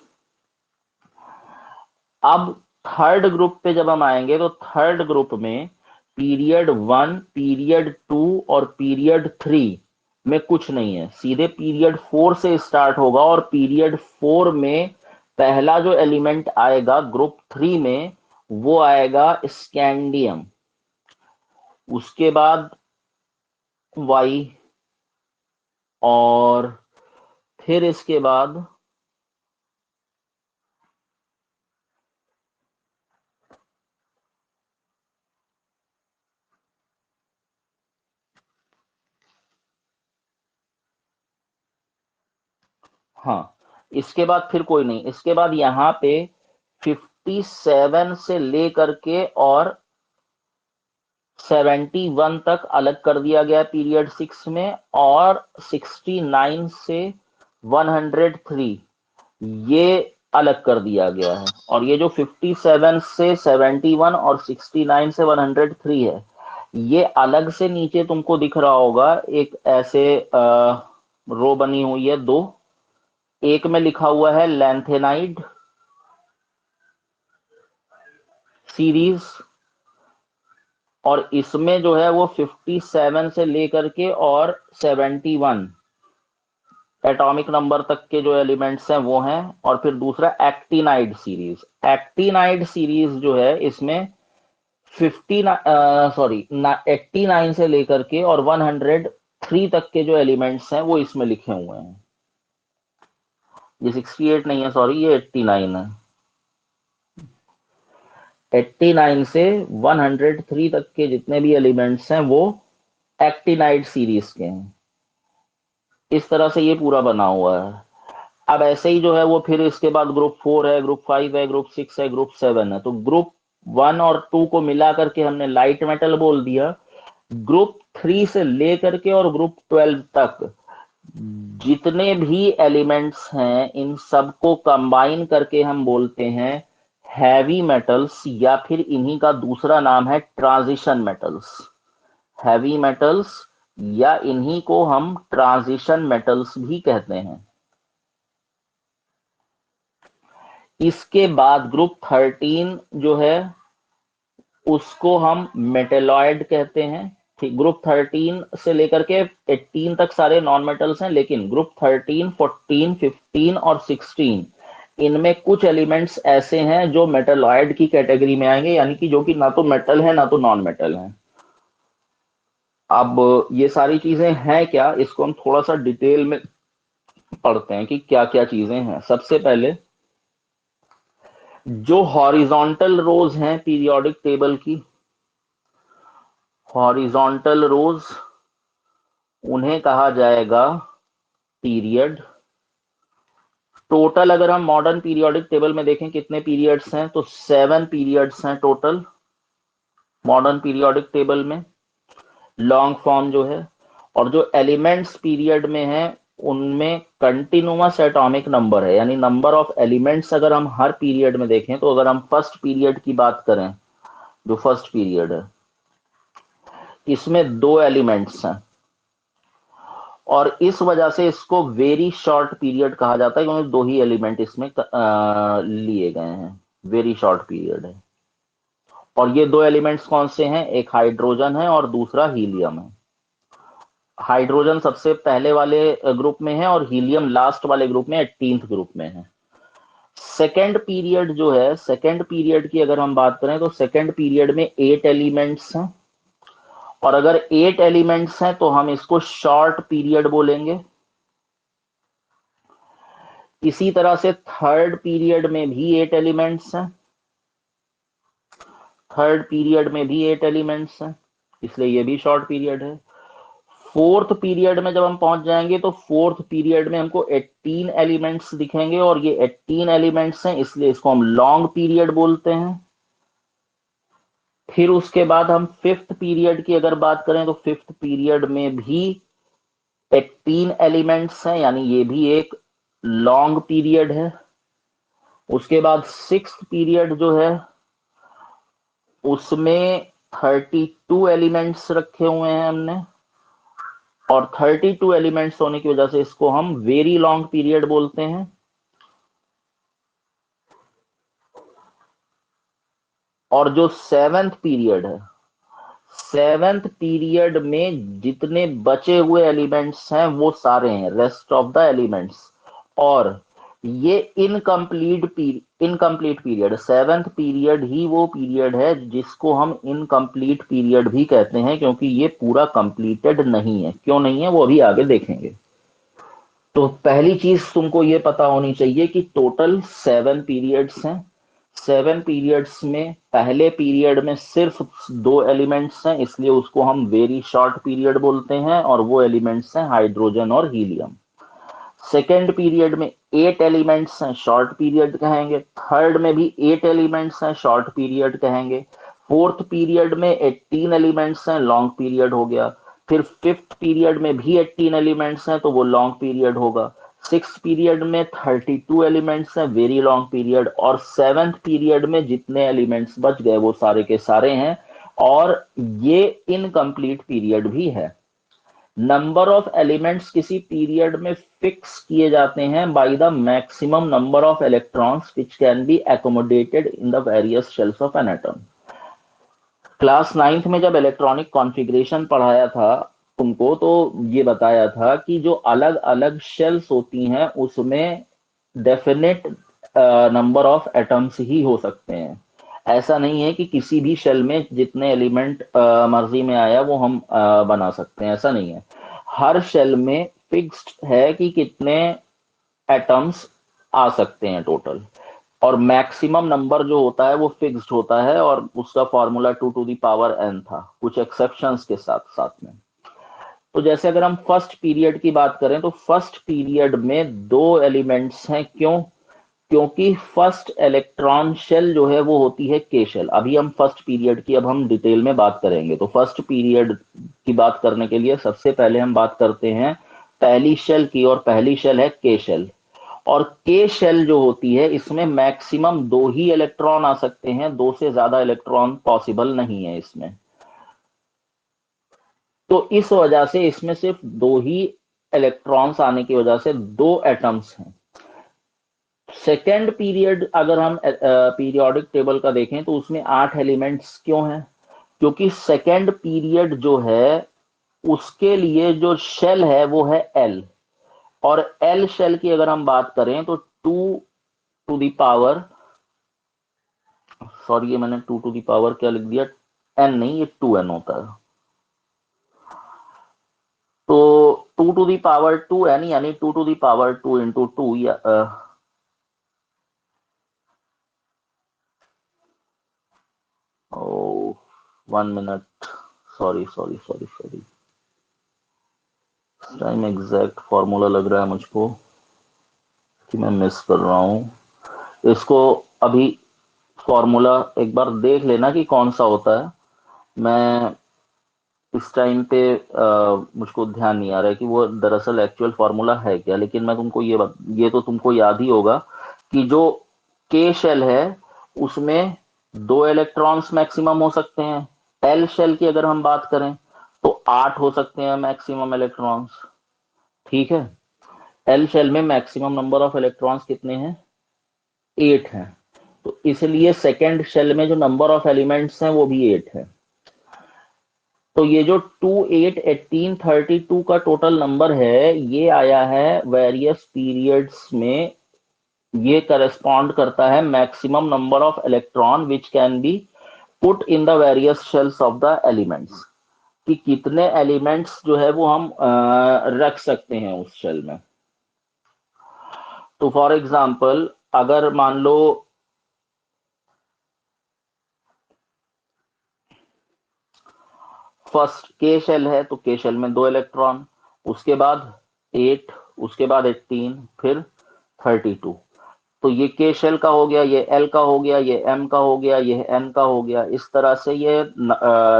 अब थर्ड ग्रुप पे जब हम आएंगे तो थर्ड ग्रुप में पीरियड 1, पीरियड 2 और पीरियड 3 में कुछ नहीं है। सीधे पीरियड 4 से स्टार्ट होगा, और पीरियड 4 में पहला जो एलिमेंट आएगा ग्रुप 3 में वो आएगा स्कैंडियम। उसके बाद वाई, और फिर इसके बाद हाँ, इसके बाद फिर कोई नहीं, इसके बाद यहाँ पे 57 से लेकर के और 71 तक अलग कर दिया गया पीरियड 6 में, और 69 से 103 ये अलग कर दिया गया है। और ये जो 57 से 71 और 69 से 103 है, ये अलग से नीचे तुमको दिख रहा होगा, एक ऐसे रो बनी हुई है दो, एक में लिखा हुआ है लैंथेनाइड सीरीज, और इसमें जो है वो 57 से लेकर के और 71 एटॉमिक नंबर तक के जो एलिमेंट्स हैं वो हैं। और फिर दूसरा एक्टिनाइड सीरीज, एक्टिनाइड सीरीज जो है इसमें 89 से लेकर के और 103 तक के जो एलिमेंट्स हैं वो इसमें लिखे हुए हैं। ये 68 नहीं है, सॉरी, ये 89 है। 89 से 103 तक के जितने भी एलिमेंट्स हैं वो एक्टिनाइड सीरीज के हैं। इस तरह से ये पूरा बना हुआ है। अब ऐसे ही जो है वो फिर इसके बाद ग्रुप 4 है, ग्रुप 5 है, ग्रुप 6 है, ग्रुप 7 है। तो ग्रुप 1 और 2 को मिला करके हमने लाइट मेटल बोल दिया। ग्रुप 3 से लेकर के और ग्रुप 12 तक जितने भी एलिमेंट्स हैं इन सबको कंबाइन करके हम बोलते हैं हैवी मेटल्स, या फिर इन्हीं का दूसरा नाम है ट्रांजिशन मेटल्स। हैवी मेटल्स, या इन्हीं को हम ट्रांजिशन मेटल्स भी कहते हैं। इसके बाद ग्रुप 13 जो है उसको हम मेटेलॉइड कहते हैं। ठीक, ग्रुप 13 से लेकर के 18 तक सारे नॉन मेटल्स हैं, लेकिन ग्रुप 13, 14, 15 और 16 इनमें कुछ एलिमेंट्स ऐसे हैं जो मेटेलॉइड की कैटेगरी में आएंगे, यानी कि जो कि ना तो मेटल है ना तो नॉन मेटल है। अब ये सारी चीजें हैं क्या, इसको हम थोड़ा सा डिटेल में पढ़ते हैं कि क्या क्या चीजें हैं। सबसे पहले जो हॉरिजॉन्टल रोज हैं पीरियोडिक टेबल की, हॉरिजॉन्टल रोज, उन्हें कहा जाएगा पीरियड। टोटल अगर हम मॉडर्न पीरियोडिक टेबल में देखें कितने पीरियड्स हैं, तो 7 पीरियड्स हैं टोटल मॉडर्न पीरियोडिक टेबल में, लॉन्ग फॉर्म जो है। और जो एलिमेंट्स पीरियड में है उनमें कंटिन्यूअस एटॉमिक नंबर है, यानी नंबर ऑफ एलिमेंट्स अगर हम हर पीरियड में देखें, तो अगर हम फर्स्ट पीरियड की बात करें, जो फर्स्ट पीरियड है इसमें 2 एलिमेंट्स हैं, और इस वजह से इसको वेरी शॉर्ट पीरियड कहा जाता है, क्योंकि 2 ही एलिमेंट इसमें लिए गए हैं, वेरी शॉर्ट पीरियड है। और ये 2 एलिमेंट्स कौन से हैं, एक हाइड्रोजन है और दूसरा हीलियम है। हाइड्रोजन सबसे पहले वाले ग्रुप में है और हीलियम लास्ट वाले ग्रुप में, 18th ग्रुप में है। सेकेंड पीरियड जो है, सेकेंड पीरियड की अगर हम बात करें तो सेकेंड पीरियड में 8 एलिमेंट्स हैं, और अगर 8 एलिमेंट्स हैं तो हम इसको शॉर्ट पीरियड बोलेंगे। इसी तरह से थर्ड पीरियड में भी 8 एलिमेंट्स हैं, थर्ड पीरियड में भी 8 एलिमेंट्स हैं, इसलिए ये भी शॉर्ट पीरियड है। फोर्थ पीरियड में जब हम पहुंच जाएंगे तो फोर्थ पीरियड में हमको 18 एलिमेंट्स दिखेंगे, और ये 18 एलिमेंट्स हैं, इसलिए इसको हम लॉन्ग पीरियड बोलते हैं। फिर उसके बाद हम फिफ्थ पीरियड की अगर बात करें तो फिफ्थ पीरियड में भी 18 एलिमेंट्स हैं, यानी ये भी एक लॉन्ग पीरियड है। उसके बाद सिक्स्थ पीरियड जो है उसमें 32 एलिमेंट्स रखे हुए हैं हमने, और 32 एलिमेंट्स होने की वजह से इसको हम वेरी लॉन्ग पीरियड बोलते हैं। और जो सेवेंथ पीरियड है, सेवेंथ पीरियड में जितने बचे हुए एलिमेंट्स हैं वो सारे हैं रेस्ट ऑफ द एलिमेंट्स। और ये इनकम्प्लीट पीरियड, सेवेंथ पीरियड ही वो पीरियड है जिसको हम इनकम्प्लीट पीरियड भी कहते हैं, क्योंकि ये पूरा कंप्लीटेड नहीं है। क्यों नहीं है वो अभी आगे देखेंगे। तो पहली चीज तुमको ये पता होनी चाहिए कि टोटल 7 पीरियड्स हैं। 7 पीरियड्स में पहले पीरियड में सिर्फ 2 एलिमेंट्स हैं, इसलिए उसको हम वेरी शॉर्ट पीरियड बोलते हैं, और वो एलिमेंट्स हैं हाइड्रोजन और हीलियम। सेकेंड पीरियड में 8 एलिमेंट्स हैं, शॉर्ट पीरियड कहेंगे। थर्ड में भी 8 एलिमेंट्स हैं, शॉर्ट पीरियड कहेंगे। फोर्थ पीरियड में 18 एलिमेंट्स हैं, लॉन्ग पीरियड हो गया। फिर फिफ्थ पीरियड में भी 18 एलिमेंट्स हैं, तो वो लॉन्ग पीरियड होगा। सिक्स पीरियड में 32 एलिमेंट्स हैं, वेरी लॉन्ग पीरियड। और सेवेंथ पीरियड में जितने एलिमेंट्स बच गए वो सारे के सारे हैं, और ये इनकम्प्लीट पीरियड भी है। नंबर ऑफ एलिमेंट्स किसी पीरियड में फिक्स किए जाते हैं by the maximum number of electrons which can be accommodated in the various shells of an atom. Class ninth में जब इलेक्ट्रॉनिक कॉन्फ़िगरेशन पढ़ाया था तुमको, तो ये बताया था कि जो अलग अलग शेल्स होती हैं उसमें डेफिनेट नंबर ऑफ एटम्स ही हो सकते हैं। ऐसा नहीं है कि किसी भी शेल में जितने एलिमेंट मर्जी में आया वो हम बना सकते हैं, ऐसा नहीं है। हर शेल में फिक्स्ड है कि कितने एटम्स आ सकते हैं टोटल, और मैक्सिमम नंबर जो होता है वो फिक्स्ड होता है, और उसका formula 2 to the power n था, कुछ एक्सेप्शंस के साथ साथ में। तो जैसे अगर हम फर्स्ट पीरियड की बात करें, तो फर्स्ट पीरियड में दो एलिमेंट्स हैं। क्यों? क्योंकि फर्स्ट इलेक्ट्रॉन शेल जो है वो होती है के शेल। अभी हम फर्स्ट पीरियड की अब हम डिटेल में बात करेंगे। तो फर्स्ट पीरियड की बात करने के लिए सबसे पहले हम बात करते हैं पहली शेल की, और पहली शेल है के शेल। और के शेल जो होती है इसमें मैक्सिमम दो ही इलेक्ट्रॉन आ सकते हैं, दो से ज्यादा इलेक्ट्रॉन पॉसिबल नहीं है इसमें। तो इस वजह से इसमें सिर्फ दो ही इलेक्ट्रॉन्स आने की वजह से दो एटम्स हैं। सेकेंड पीरियड अगर हम पीरियोडिक टेबल का देखें तो उसमें 8 एलिमेंट्स क्यों हैं? क्योंकि सेकेंड पीरियड जो है उसके लिए जो शेल है वो है एल। और एल शेल की अगर हम बात करें तो 2 टू दी पावर, सॉरी ये मैंने 2 टू दी पावर क्या लिख दिया, एन नहीं, ये 2n होता है। तो 2 टू दी पावर 2n यानी 2 टू दी पावर 2 इंटू 2, या 1 minute, sorry sorry sorry sorry, time exact formula लग रहा है मुझको कि मैं मिस कर रहा हूं इसको। अभी फॉर्मूला एक बार देख लेना कि कौन सा होता है। मैं इस टाइम पे मुझको ध्यान नहीं आ रहा है कि वो दरअसल एक्चुअल फॉर्मूला है क्या, लेकिन मैं तुमको ये तो तुमको याद ही होगा कि जो के शेल है उसमें दो इलेक्ट्रॉन्स मैक्सिमम हो सकते हैं। एल शेल की अगर हम बात करें तो 8 हो सकते हैं मैक्सिमम इलेक्ट्रॉन्स। ठीक है, एल शेल में मैक्सिमम नंबर ऑफ इलेक्ट्रॉन्स कितने हैं? 8 हैं। तो इसलिए सेकेंड शेल में जो नंबर ऑफ एलिमेंट्स हैं वो भी 8 है। तो ये जो 2, 8, 18, 32 का टोटल नंबर है ये आया है वेरियस पीरियड्स में। ये करस्पॉन्ड करता है maximum number of electron which can be put in the various shells of the elements, कि कितने एलिमेंट्स जो है वो हम रख सकते हैं उस शेल में। तो फॉर एग्जांपल अगर मान लो फर्स्ट के शेल है तो के शेल में दो इलेक्ट्रॉन, उसके बाद 8, उसके बाद 18, फिर 32। तो ये के शेल का हो गया, ये एल का हो गया, ये एम का हो गया, ये एन का हो गया। इस तरह से ये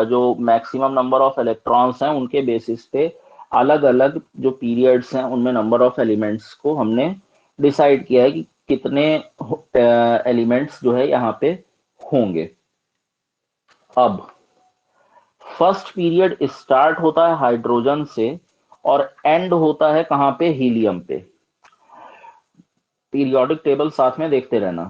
जो मैक्सिमम नंबर ऑफ इलेक्ट्रॉन्स हैं उनके बेसिस पे अलग अलग जो पीरियड्स हैं उनमें नंबर ऑफ एलिमेंट्स को हमने डिसाइड किया है कि कितने एलिमेंट्स जो है यहाँ पे होंगे। अब फर्स्ट पीरियड स्टार्ट होता है हाइड्रोजन से और एंड होता है कहां पे? हीलियम पे। पीरियोडिक टेबल साथ में देखते रहना।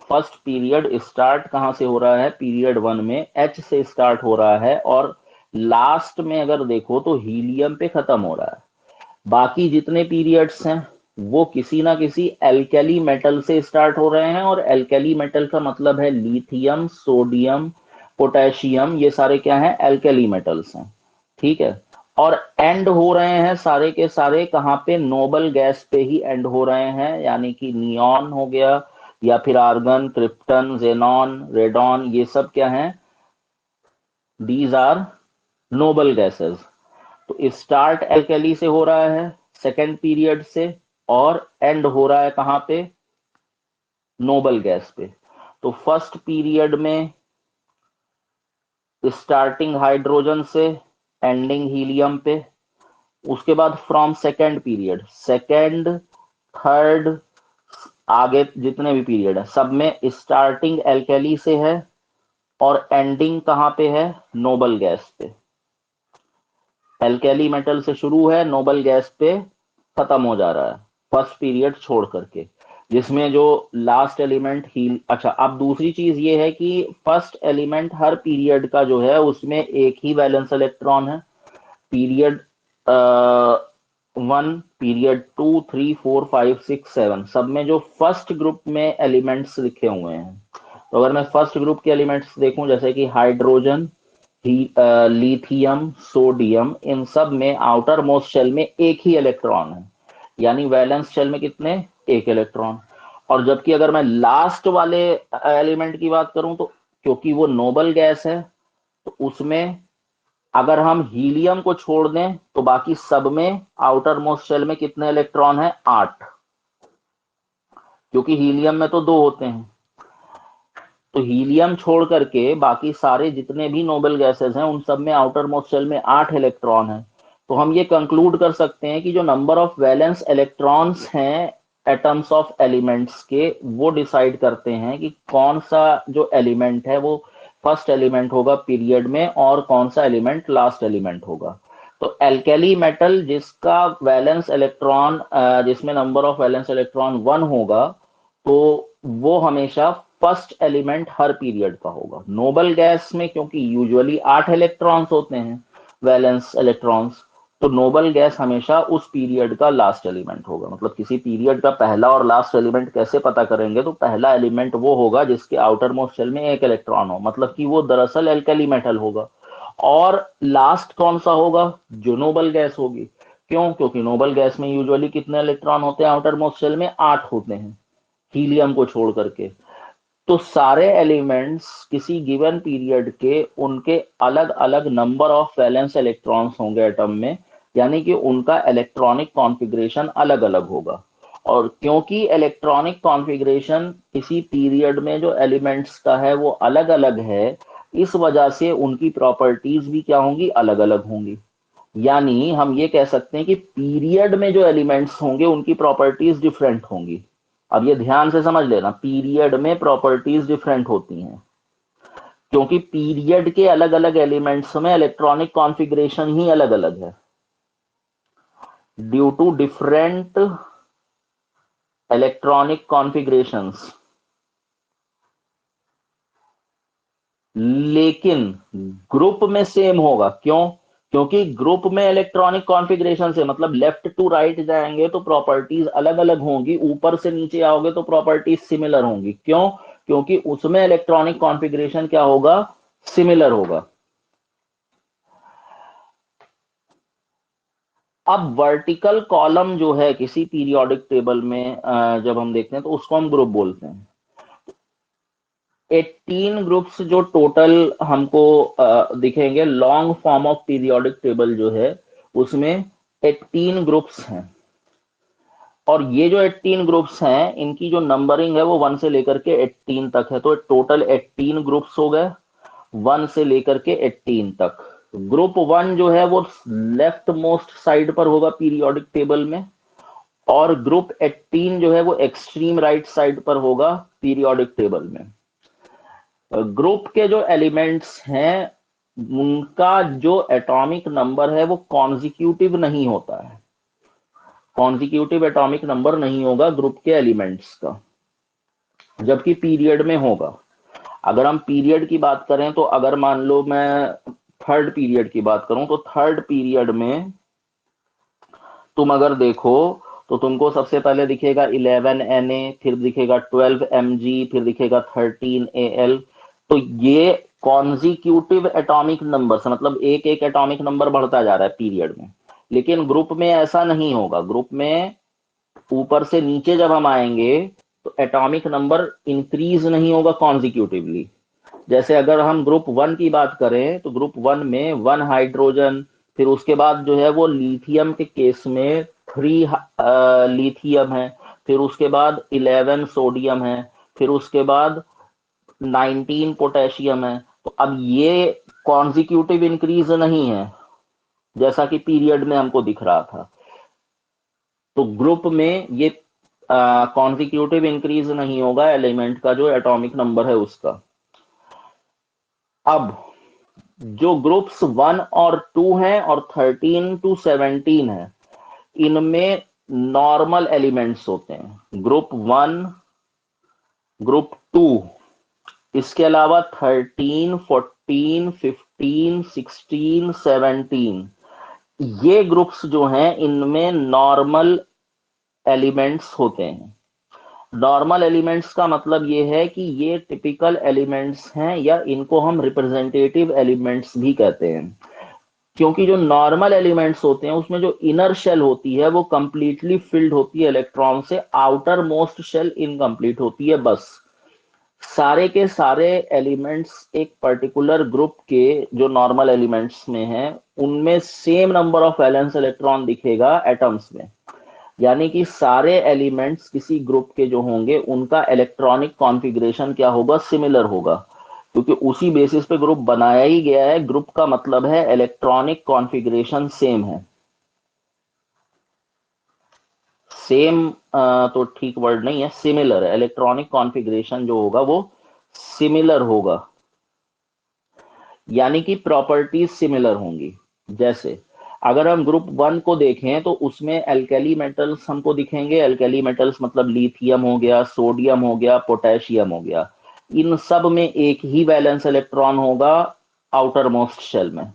फर्स्ट पीरियड स्टार्ट कहां से हो रहा है? पीरियड 1 में एच से स्टार्ट हो रहा है, और लास्ट में अगर देखो तो हीलियम पे खत्म हो रहा है। बाकी जितने पीरियड्स हैं वो किसी ना किसी एल्केली मेटल से स्टार्ट हो रहे हैं, और एल्केली मेटल का मतलब है लिथियम, सोडियम, पोटेशियम, ये सारे क्या हैं? एल्केली मेटल्स हैं। ठीक है, और एंड हो रहे हैं सारे के सारे कहां पे? नोबल गैस पे ही एंड हो रहे हैं, यानी कि नियॉन हो गया, या फिर आर्गन, क्रिप्टन, जेनॉन, रेडॉन, ये सब क्या हैं? These are noble gases. तो स्टार्ट एल्केली से हो रहा है सेकेंड पीरियड से, और एंड हो रहा है कहां पे, नोबल गैस पे। तो फर्स्ट पीरियड में स्टार्टिंग हाइड्रोजन से एंडिंग हीलियम पे, उसके बाद from second period, second, third, आगे जितने भी पीरियड है सब में स्टार्टिंग एल्केली से है और एंडिंग कहां पे है, नोबल गैस पे। एल्केली मेटल से शुरू है, नोबल गैस पे खत्म हो जा रहा है फर्स्ट पीरियड छोड़ करके, जिसमें जो लास्ट एलिमेंट हील। अच्छा, अब दूसरी चीज ये है कि फर्स्ट एलिमेंट हर पीरियड का जो है उसमें एक ही वैलेंस इलेक्ट्रॉन है। पीरियड 1, पीरियड 2, 3, 4, 5, 6, 7 सब में जो फर्स्ट ग्रुप में एलिमेंट्स लिखे हुए हैं, तो अगर मैं फर्स्ट ग्रुप के एलिमेंट्स देखूं जैसे कि हाइड्रोजन, लिथियम, सोडियम, इन सब में आउटर मोस्ट शेल में एक ही इलेक्ट्रॉन है, यानी वैलेंस शेल में कितने, एक इलेक्ट्रॉन। और जबकि अगर मैं लास्ट वाले एलिमेंट की बात करूं तो क्योंकि वो नोबल गैस है, तो उसमें अगर हम हीलियम को छोड़ दें तो बाकी सब में आउटर मोस्ट शेल में कितने इलेक्ट्रॉन है, 8, क्योंकि हीलियम में तो 2 होते हैं। तो हीलियम छोड़ करके बाकी सारे जितने भी नोबल गैसेस हैं उन सब में आउटर मोस्ट शेल में 8 इलेक्ट्रॉन है। तो हम ये कंक्लूड कर सकते हैं कि जो नंबर ऑफ वैलेंस इलेक्ट्रॉन्स हैं एटम्स ऑफ एलिमेंट्स के, वो डिसाइड करते हैं कि कौन सा जो एलिमेंट है वो फर्स्ट एलिमेंट होगा पीरियड में और कौन सा एलिमेंट लास्ट एलिमेंट होगा। तो एल्केली मेटल जिसका वैलेंस इलेक्ट्रॉन, जिसमें नंबर ऑफ वैलेंस इलेक्ट्रॉन 1 होगा, तो वो हमेशा फर्स्ट एलिमेंट हर पीरियड का होगा। नोबल गैस में क्योंकि यूजुअली 8 इलेक्ट्रॉन्स होते हैं वैलेंस इलेक्ट्रॉन्स, तो नोबल गैस हमेशा उस पीरियड का लास्ट एलिमेंट होगा। मतलब किसी पीरियड का पहला और लास्ट एलिमेंट कैसे पता करेंगे, तो पहला एलिमेंट वो होगा जिसके आउटर मोस्ट शेल में एक इलेक्ट्रॉन हो, मतलब कि वो दरअसल एल्कली मेटल होगा। और लास्ट कौन सा होगा, जो नोबल गैस होगी। क्यों, क्योंकि नोबल गैस में यूजुअली कितने इलेक्ट्रॉन होते हैं आउटर मोस्ट शेल में, 8 होते हैं हीलियम को छोड़ करके। तो सारे एलिमेंट्स किसी गिवन पीरियड के उनके अलग अलग नंबर ऑफ वैलेंस इलेक्ट्रॉन्स होंगे एटम में, यानी कि उनका इलेक्ट्रॉनिक कॉन्फ़िगरेशन अलग अलग होगा। और क्योंकि इलेक्ट्रॉनिक कॉन्फ़िगरेशन किसी पीरियड में जो एलिमेंट्स का है वो अलग अलग है, इस वजह से उनकी प्रॉपर्टीज भी क्या होंगी, अलग अलग होंगी। यानी हम ये कह सकते हैं कि पीरियड में जो एलिमेंट्स होंगे उनकी प्रॉपर्टीज डिफरेंट होंगी। अब ये ध्यान से समझ लेना, पीरियड में प्रॉपर्टीज डिफरेंट होती हैं क्योंकि पीरियड के अलग अलग एलिमेंट्स में इलेक्ट्रॉनिक कॉन्फ़िगरेशन ही अलग अलग है, due to different electronic configurations. लेकिन ग्रुप में सेम होगा। क्यों, क्योंकि ग्रुप में इलेक्ट्रॉनिक कॉन्फ़िगरेशन से मतलब लेफ्ट टू राइट जाएंगे तो प्रॉपर्टीज अलग अलग होंगी, ऊपर से नीचे आओगे तो प्रॉपर्टीज सिमिलर होंगी। क्यों, क्योंकि उसमें इलेक्ट्रॉनिक कॉन्फ़िगरेशन क्या होगा, सिमिलर होगा। अब वर्टिकल कॉलम जो है किसी पीरियोडिक टेबल में जब हम देखते हैं तो उसको हम ग्रुप बोलते हैं। 18 ग्रुप्स जो टोटल हमको दिखेंगे long form of periodic table जो है उसमें 18 ग्रुप्स हैं। और ये जो 18 ग्रुप्स हैं इनकी जो नंबरिंग है वो 1 से लेकर के 18 तक है, तो टोटल 18 ग्रुप्स हो गए 1 से लेकर के 18 तक। ग्रुप 1 जो है वो लेफ्ट मोस्ट साइड पर होगा पीरियोडिक टेबल में, और ग्रुप 18 जो है वो एक्सट्रीम राइट साइड पर होगा पीरियोडिक टेबल में। ग्रुप के जो एलिमेंट्स हैं उनका जो एटॉमिक नंबर है वो कॉन्जिक्यूटिव नहीं होता है, कॉन्जिक्यूटिव एटॉमिक नंबर नहीं होगा ग्रुप के एलिमेंट्स का, जबकि पीरियड में होगा। अगर हम पीरियड की बात करें तो अगर मान लो मैं थर्ड पीरियड की बात करूं तो थर्ड पीरियड में तुम अगर देखो तो तुमको सबसे पहले दिखेगा 11Na, फिर दिखेगा 12Mg, फिर दिखेगा 13Al। तो ये कॉन्जिक्यूटिव एटॉमिक नंबर से मतलब एक एक एटॉमिक नंबर बढ़ता जा रहा है पीरियड में। लेकिन ग्रुप में ऐसा नहीं होगा, ग्रुप में ऊपर से नीचे जब हम आएंगे तो एटॉमिक नंबर इंक्रीज नहीं होगा कॉन्जिक्यूटिवली। जैसे अगर हम ग्रुप 1 की बात करें तो ग्रुप 1 में 1 हाइड्रोजन, फिर उसके बाद जो है वो लिथियम के केस में 3 लिथियम है, फिर उसके बाद 11 सोडियम है, फिर उसके बाद 19 पोटेशियम है। तो अब ये कॉन्जिक्यूटिव इंक्रीज नहीं है जैसा कि पीरियड में हमको दिख रहा था। तो ग्रुप में ये कॉन्जिक्यूटिव इंक्रीज नहीं होगा एलिमेंट का जो एटॉमिक नंबर है उसका। अब जो ग्रुप्स 1 और 2 हैं और 13 to 17 है, इनमें नॉर्मल एलिमेंट्स होते हैं। ग्रुप 1, ग्रुप 2, इसके अलावा 13, 14, 15, 16, 17, ये ग्रुप्स जो हैं इनमें नॉर्मल एलिमेंट्स होते हैं। नॉर्मल एलिमेंट्स का मतलब ये है कि ये टिपिकल एलिमेंट्स हैं या इनको हम रिप्रेजेंटेटिव एलिमेंट्स भी कहते हैं। क्योंकि जो नॉर्मल एलिमेंट्स होते हैं उसमें जो इनर शेल होती है वो कंप्लीटली फिल्ड होती है इलेक्ट्रॉन से, आउटर मोस्ट शेल इनकम्प्लीट होती है। बस सारे के सारे एलिमेंट्स एक पर्टिकुलर ग्रुप के जो नॉर्मल एलिमेंट्स में हैं उनमें same number of valence electron दिखेगा एटम्स में। यानी कि सारे एलिमेंट्स किसी ग्रुप के जो होंगे उनका इलेक्ट्रॉनिक कॉन्फ़िगरेशन क्या होगा, सिमिलर होगा। क्योंकि उसी बेसिस पे ग्रुप बनाया ही गया है। ग्रुप का मतलब है इलेक्ट्रॉनिक कॉन्फ़िगरेशन सेम है। सेम तो ठीक वर्ड नहीं है, सिमिलर है। इलेक्ट्रॉनिक कॉन्फ़िगरेशन जो होगा वो सिमिलर होगा, यानी कि प्रॉपर्टीज सिमिलर होंगी। जैसे अगर हम ग्रुप 1 को देखें तो उसमें एल्केली मेटल्स हमको दिखेंगे। एल्केली मेटल्स मतलब लिथियम हो गया, सोडियम हो गया, पोटेशियम हो गया। इन सब में एक ही वैलेंस इलेक्ट्रॉन होगा आउटर मोस्ट शेल में,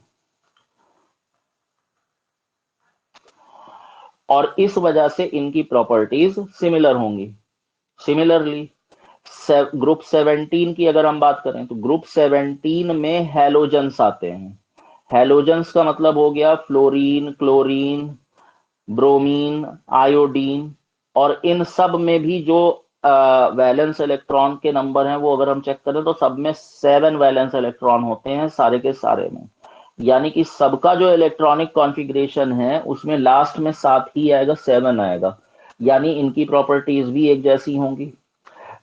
और इस वजह से इनकी प्रॉपर्टीज सिमिलर होंगी। सिमिलरली ग्रुप 17 की अगर हम बात करें तो ग्रुप 17 में हैलोजन्स आते हैं। हैलोजन्स का मतलब हो गया फ्लोरीन, क्लोरीन, ब्रोमीन, आयोडीन। और इन सब में भी जो वैलेंस इलेक्ट्रॉन के नंबर हैं वो अगर हम चेक करें तो सब में 7 वैलेंस इलेक्ट्रॉन होते हैं सारे के सारे में। यानी कि सबका जो इलेक्ट्रॉनिक कॉन्फ़िगरेशन है उसमें लास्ट में 7 ही आएगा, 7 आएगा। यानी इनकी प्रॉपर्टीज भी एक जैसी होंगी।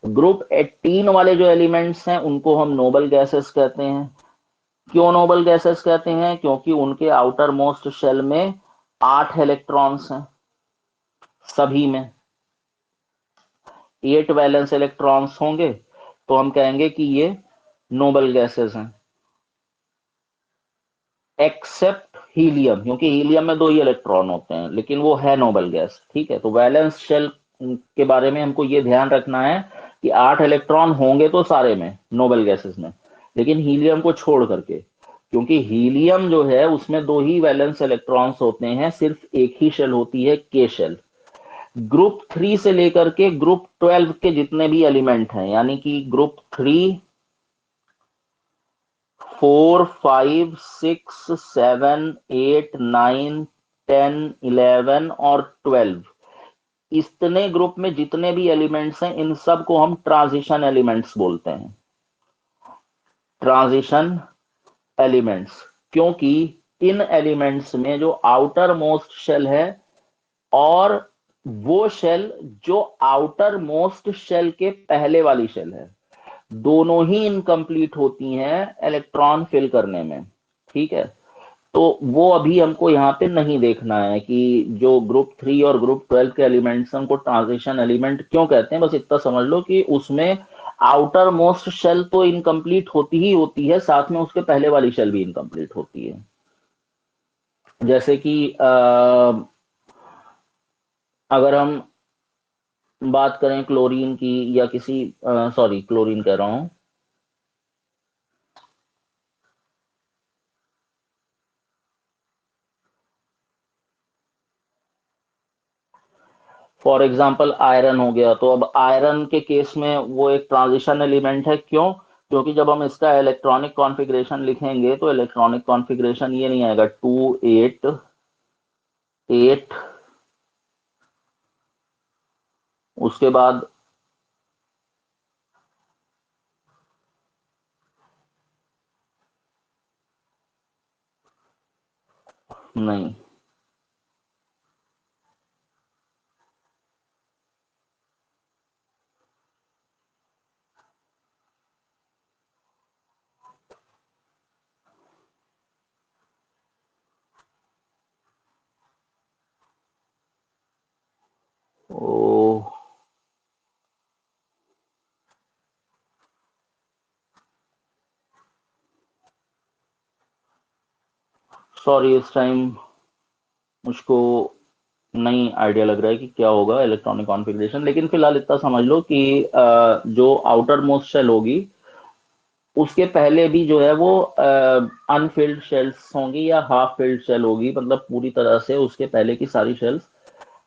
ग्रुप 18 वाले जो एलिमेंट्स हैं उनको हम नोबल गैसेस कहते हैं। क्यों नोबल गैसेस कहते हैं? क्योंकि उनके आउटर मोस्ट शेल में 8 इलेक्ट्रॉन्स हैं, सभी में 8 वैलेंस इलेक्ट्रॉन्स होंगे, तो हम कहेंगे कि ये नोबल गैसेस हैं। एक्सेप्ट हीलियम, क्योंकि हीलियम में 2 ही इलेक्ट्रॉन होते हैं, लेकिन वो है नोबल गैस। ठीक है, तो वैलेंस शेल के बारे में हमको ये ध्यान रखना है कि 8 इलेक्ट्रॉन होंगे तो सारे में नोबल गैसेस में, लेकिन हीलियम को छोड़ करके। क्योंकि हीलियम जो है उसमें 2 ही वैलेंस इलेक्ट्रॉन्स होते हैं, सिर्फ एक ही शेल होती है, के शेल। ग्रुप 3 से लेकर के ग्रुप 12 के जितने भी एलिमेंट हैं, यानी कि ग्रुप 3, 4, 5, 6, 7, 8, 9, 10, 11 और 12, इतने ग्रुप में जितने भी एलिमेंट्स हैं इन सब को हम ट्रांजिशन एलिमेंट्स बोलते हैं। ट्रांजिशन एलिमेंट्स, क्योंकि इन एलिमेंट्स में जो आउटर मोस्ट शेल है और वो शेल जो आउटर मोस्ट शेल के पहले वाली शेल है, दोनों ही इनकम्प्लीट होती हैं इलेक्ट्रॉन फिल करने में। ठीक है, तो वो अभी हमको यहाँ पे नहीं देखना है कि जो ग्रुप 3 और ग्रुप 12 के एलिमेंट्स हैं उनको ट्रांजिशन एलिमेंट क्यों कहते हैं। बस इतना समझ लो कि उसमें आउटर मोस्ट शेल तो इनकम्प्लीट होती ही होती है, साथ में उसके पहले वाली शेल भी इनकम्प्लीट होती है। जैसे कि अगर हम बात करें क्लोरीन की या किसी सॉरी क्लोरीन कह रहा हूं, फॉर एग्जाम्पल आयरन हो गया, तो अब आयरन के केस में वो एक ट्रांजिशन एलिमेंट है। क्यों? क्योंकि जब हम इसका इलेक्ट्रॉनिक कॉन्फ़िगरेशन लिखेंगे तो इलेक्ट्रॉनिक कॉन्फ़िगरेशन ये नहीं आएगा 2, 8, 8, उसके बाद नहीं, सॉरी, इस टाइम मुझको नहीं आइडिया लग रहा है कि क्या होगा इलेक्ट्रॉनिक कॉन्फ़िगरेशन, लेकिन फिलहाल इतना समझ लो कि जो आउटर मोस्ट शेल होगी उसके पहले भी जो है वो अनफिल्ड शेल्स होंगी या हाफ फिल्ड शेल होगी, मतलब पूरी तरह से उसके पहले की सारी शेल्स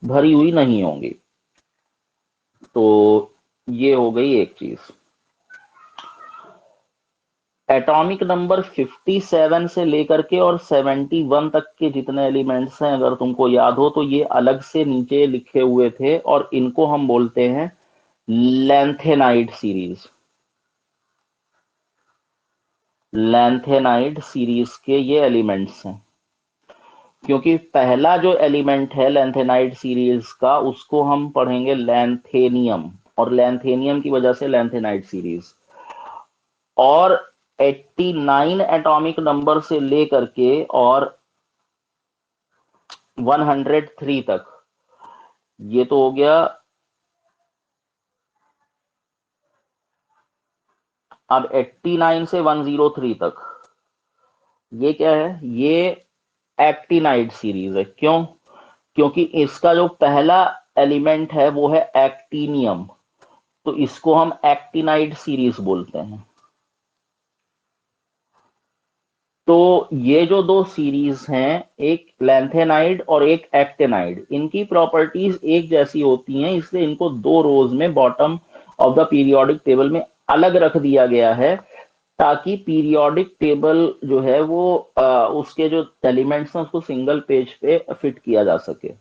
भरी हुई नहीं होंगी। तो ये हो गई एक चीज। एटॉमिक नंबर 57 से लेकर के और 71 तक के जितने एलिमेंट्स हैं, अगर तुमको याद हो तो ये अलग से नीचे लिखे हुए थे, और इनको हम बोलते हैं लैंथेनाइड सीरीज। लैंथेनाइड सीरीज के ये एलिमेंट्स हैं, क्योंकि पहला जो एलिमेंट है लैंथेनाइड सीरीज का उसको हम पढ़ेंगे लैंथेनियम, और लैंथेनियम की वजह से लैंथेनाइड सीरीज। और 89 एटॉमिक नंबर से लेकर के और 103 तक, ये तो हो गया। अब 89 से 103 तक ये क्या है, ये एक्टिनाइड सीरीज है। क्यों? क्योंकि इसका जो पहला एलिमेंट है वो है एक्टिनियम, तो इसको हम एक्टिनाइड सीरीज बोलते हैं। तो ये जो दो सीरीज हैं, एक लैंथेनाइड और एक एक्टेनाइड, इनकी प्रॉपर्टीज एक जैसी होती हैं, इसलिए इनको दो रोज में bottom of the periodic table में अलग रख दिया गया है, ताकि पीरियोडिक टेबल जो है वो उसके जो एलिमेंट्स हैं उसको सिंगल पेज पे फिट किया जा सके।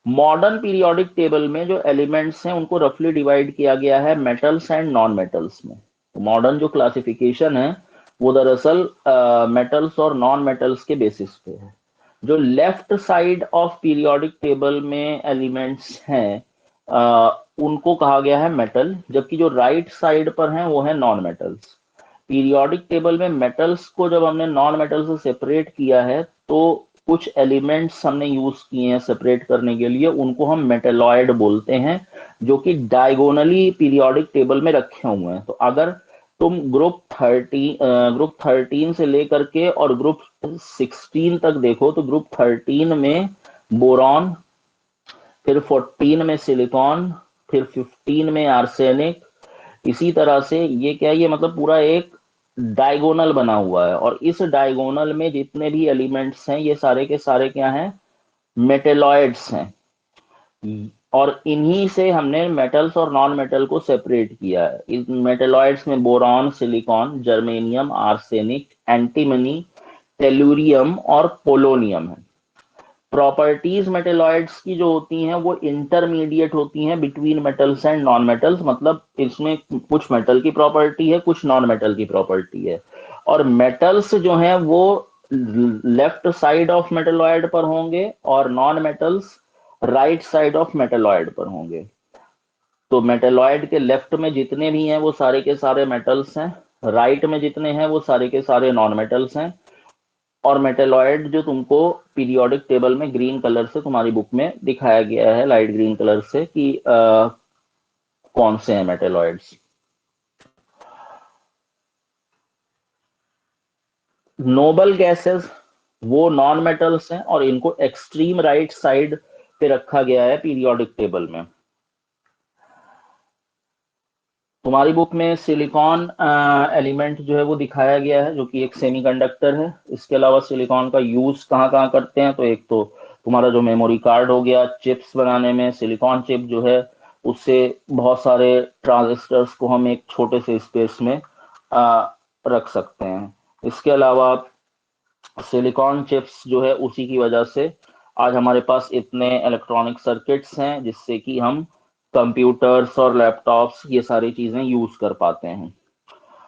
मॉडर्न पीरियोडिक टेबल में जो एलिमेंट्स हैं उनको रफली डिवाइड किया गया है मेटल्स एंड नॉन मेटल्स में। तो मॉडर्न जो क्लासिफिकेशन है वो दरअसल मेटल्स और नॉन मेटल्स के बेसिस पे है। जो left side of periodic table में एलिमेंट्स हैं उनको कहा गया है मेटल, जबकि जो राइट साइड पर हैं वो है नॉन मेटल्स। पीरियोडिक टेबल में मेटल्स को जब हमने नॉन मेटल से सेपरेट किया है तो कुछ एलिमेंट्स हमने यूज किए हैं सेपरेट करने के लिए, उनको हम मेटेलॉइड बोलते हैं, जो कि डायगोनली पीरियोडिक टेबल में रखे हुए हैं। तो अगर तुम ग्रुप 13 से लेकर के और ग्रुप 16 तक देखो, तो ग्रुप 13 में बोरॉन, फिर 14 में सिलिकॉन, फिर 15 में आर्सेनिक, इसी तरह से ये क्या है, ये मतलब पूरा एक डायगोनल बना हुआ है, और इस डायगोनल में जितने भी एलिमेंट्स हैं ये सारे के सारे क्या हैं, मेटेलॉइड्स हैं। और इन्हीं से हमने मेटल्स और नॉन मेटल को सेपरेट किया है। इस मेटेलॉइड्स में boron, silicon, germanium, arsenic, antimony, tellurium और पोलोनियम है। प्रॉपर्टीज मेटेलॉइड्स की जो होती हैं वो इंटरमीडिएट होती हैं between metals and non metals, मतलब इसमें कुछ मेटल की प्रॉपर्टी है, कुछ नॉन मेटल की प्रॉपर्टी है। और मेटल्स जो हैं वो लेफ्ट साइड ऑफ मेटेलॉइड पर होंगे और non metals right side of metalloid पर होंगे। तो मेटेलॉइड के लेफ्ट में जितने भी हैं वो सारे के सारे मेटल्स हैं, राइट में जितने हैं वो सारे के सारे नॉन मेटल्स हैं। और मेटेलॉइड जो तुमको पीरियोडिक टेबल में ग्रीन कलर से तुम्हारी बुक में दिखाया गया है, लाइट ग्रीन कलर से, कि कौन से हैं मेटेलॉइड्स। नोबल गैसेस वो नॉन मेटल्स हैं और इनको एक्सट्रीम राइट साइड पे रखा गया है पीरियोडिक टेबल में। तुम्हारी बुक में सिलिकॉन एलिमेंट जो है वो दिखाया गया है, जो कि एक सेमीकंडक्टर है। इसके अलावा सिलिकॉन का यूज कहाँ कहाँ करते हैं, तो एक तो तुम्हारा जो मेमोरी कार्ड हो गया, चिप्स बनाने में सिलिकॉन चिप जो है उससे बहुत सारे ट्रांजिस्टर्स को हम एक छोटे से स्पेस में रख सकते हैं। इसके अलावा सिलिकॉन चिप्स जो है उसी की वजह से आज हमारे पास इतने इलेक्ट्रॉनिक सर्किट्स हैं, जिससे कि हम कंप्यूटर्स और लैपटॉप्स ये सारी चीजें यूज कर पाते हैं।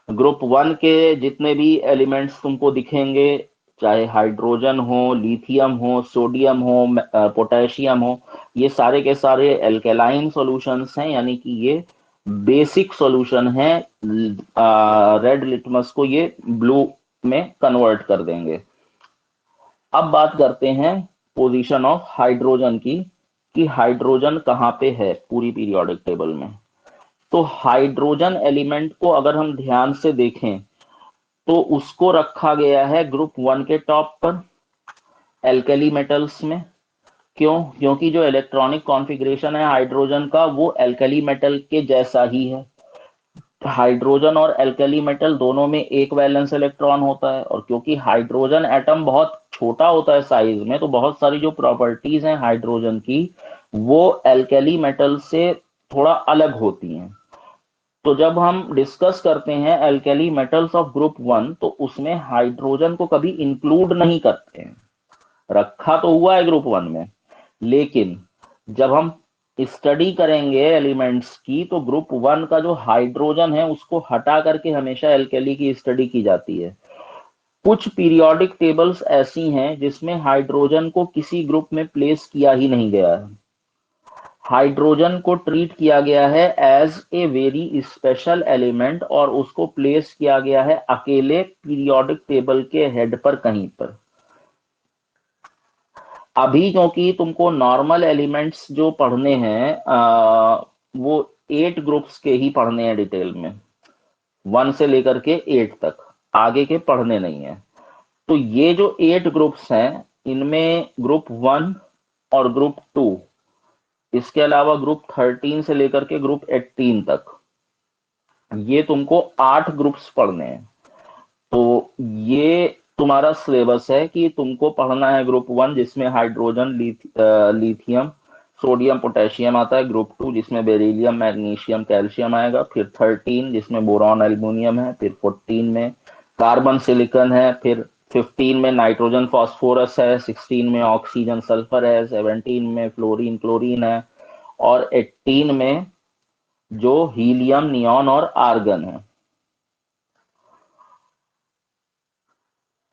ग्रुप 1 के जितने भी एलिमेंट्स तुमको दिखेंगे, चाहे हाइड्रोजन हो, लिथियम हो, सोडियम हो, पोटेशियम हो, ये सारे के सारे एल्केलाइन सॉल्यूशंस हैं, यानी कि ये बेसिक सॉल्यूशन है। रेड लिटमस को ये ब्लू में कन्वर्ट कर देंगे। अब बात करते हैं पोजीशन ऑफ हाइड्रोजन की, कि हाइड्रोजन कहाँ पे है पूरी पीरियोडिक टेबल में। तो हाइड्रोजन एलिमेंट को अगर हम ध्यान से देखें तो उसको रखा गया है ग्रुप 1 के टॉप पर एल्कली मेटल्स में। क्यों? क्योंकि जो इलेक्ट्रॉनिक कॉन्फ़िगरेशन है हाइड्रोजन का वो एल्कली मेटल के जैसा ही है। हाइड्रोजन और एल्कली मेटल दोनों में एक वैलेंस इलेक्ट्रॉन होता है, और क्योंकि हाइड्रोजन एटम बहुत छोटा होता है साइज में, तो बहुत सारी जो प्रॉपर्टीज हैं हाइड्रोजन की वो एल्कली मेटल से थोड़ा अलग होती हैं। तो जब हम डिस्कस करते हैं एल्कली मेटल्स ऑफ ग्रुप 1 तो उसमें हाइड्रोजन को कभी इंक्लूड नहीं करते हैं। रखा तो हुआ है ग्रुप 1 में, लेकिन जब हम स्टडी करेंगे एलिमेंट्स की तो ग्रुप 1 का जो हाइड्रोजन है उसको हटा करके हमेशा एल्केली की स्टडी की जाती है। कुछ पीरियोडिक टेबल्स ऐसी हैं जिसमें हाइड्रोजन को किसी ग्रुप में प्लेस किया ही नहीं गया है। हाइड्रोजन को ट्रीट किया गया है as a very special element और उसको प्लेस किया गया है अकेले पीरियोडिक टेबल के हेड पर कहीं पर। अभी क्योंकि तुमको नॉर्मल एलिमेंट्स जो पढ़ने हैं वो 8 ग्रुप्स के ही पढ़ने हैं डिटेल में, 1 से लेकर के 8 तक, आगे के पढ़ने नहीं है। तो ये जो 8 ग्रुप्स हैं इनमें ग्रुप 1 और ग्रुप 2, इसके अलावा ग्रुप 13 से लेकर के ग्रुप 18 तक, ये तुमको 8 ग्रुप्स पढ़ने हैं। तो ये तुम्हारा सिलेबस है कि तुमको पढ़ना है ग्रुप 1 जिसमें हाइड्रोजन लिथियम सोडियम पोटेशियम आता है, ग्रुप 2 जिसमें बेरिलियम मैग्नीशियम कैल्शियम आएगा, फिर 13 जिसमें बोरॉन एल्यूमिनियम है, फिर 14 में कार्बन सिलिकॉन है, फिर 15 में नाइट्रोजन फास्फोरस है, 16 में ऑक्सीजन सल्फर है, 17 में फ्लोरीन क्लोरीन है, और 18 में जो हीलियम नियॉन और आर्गन है।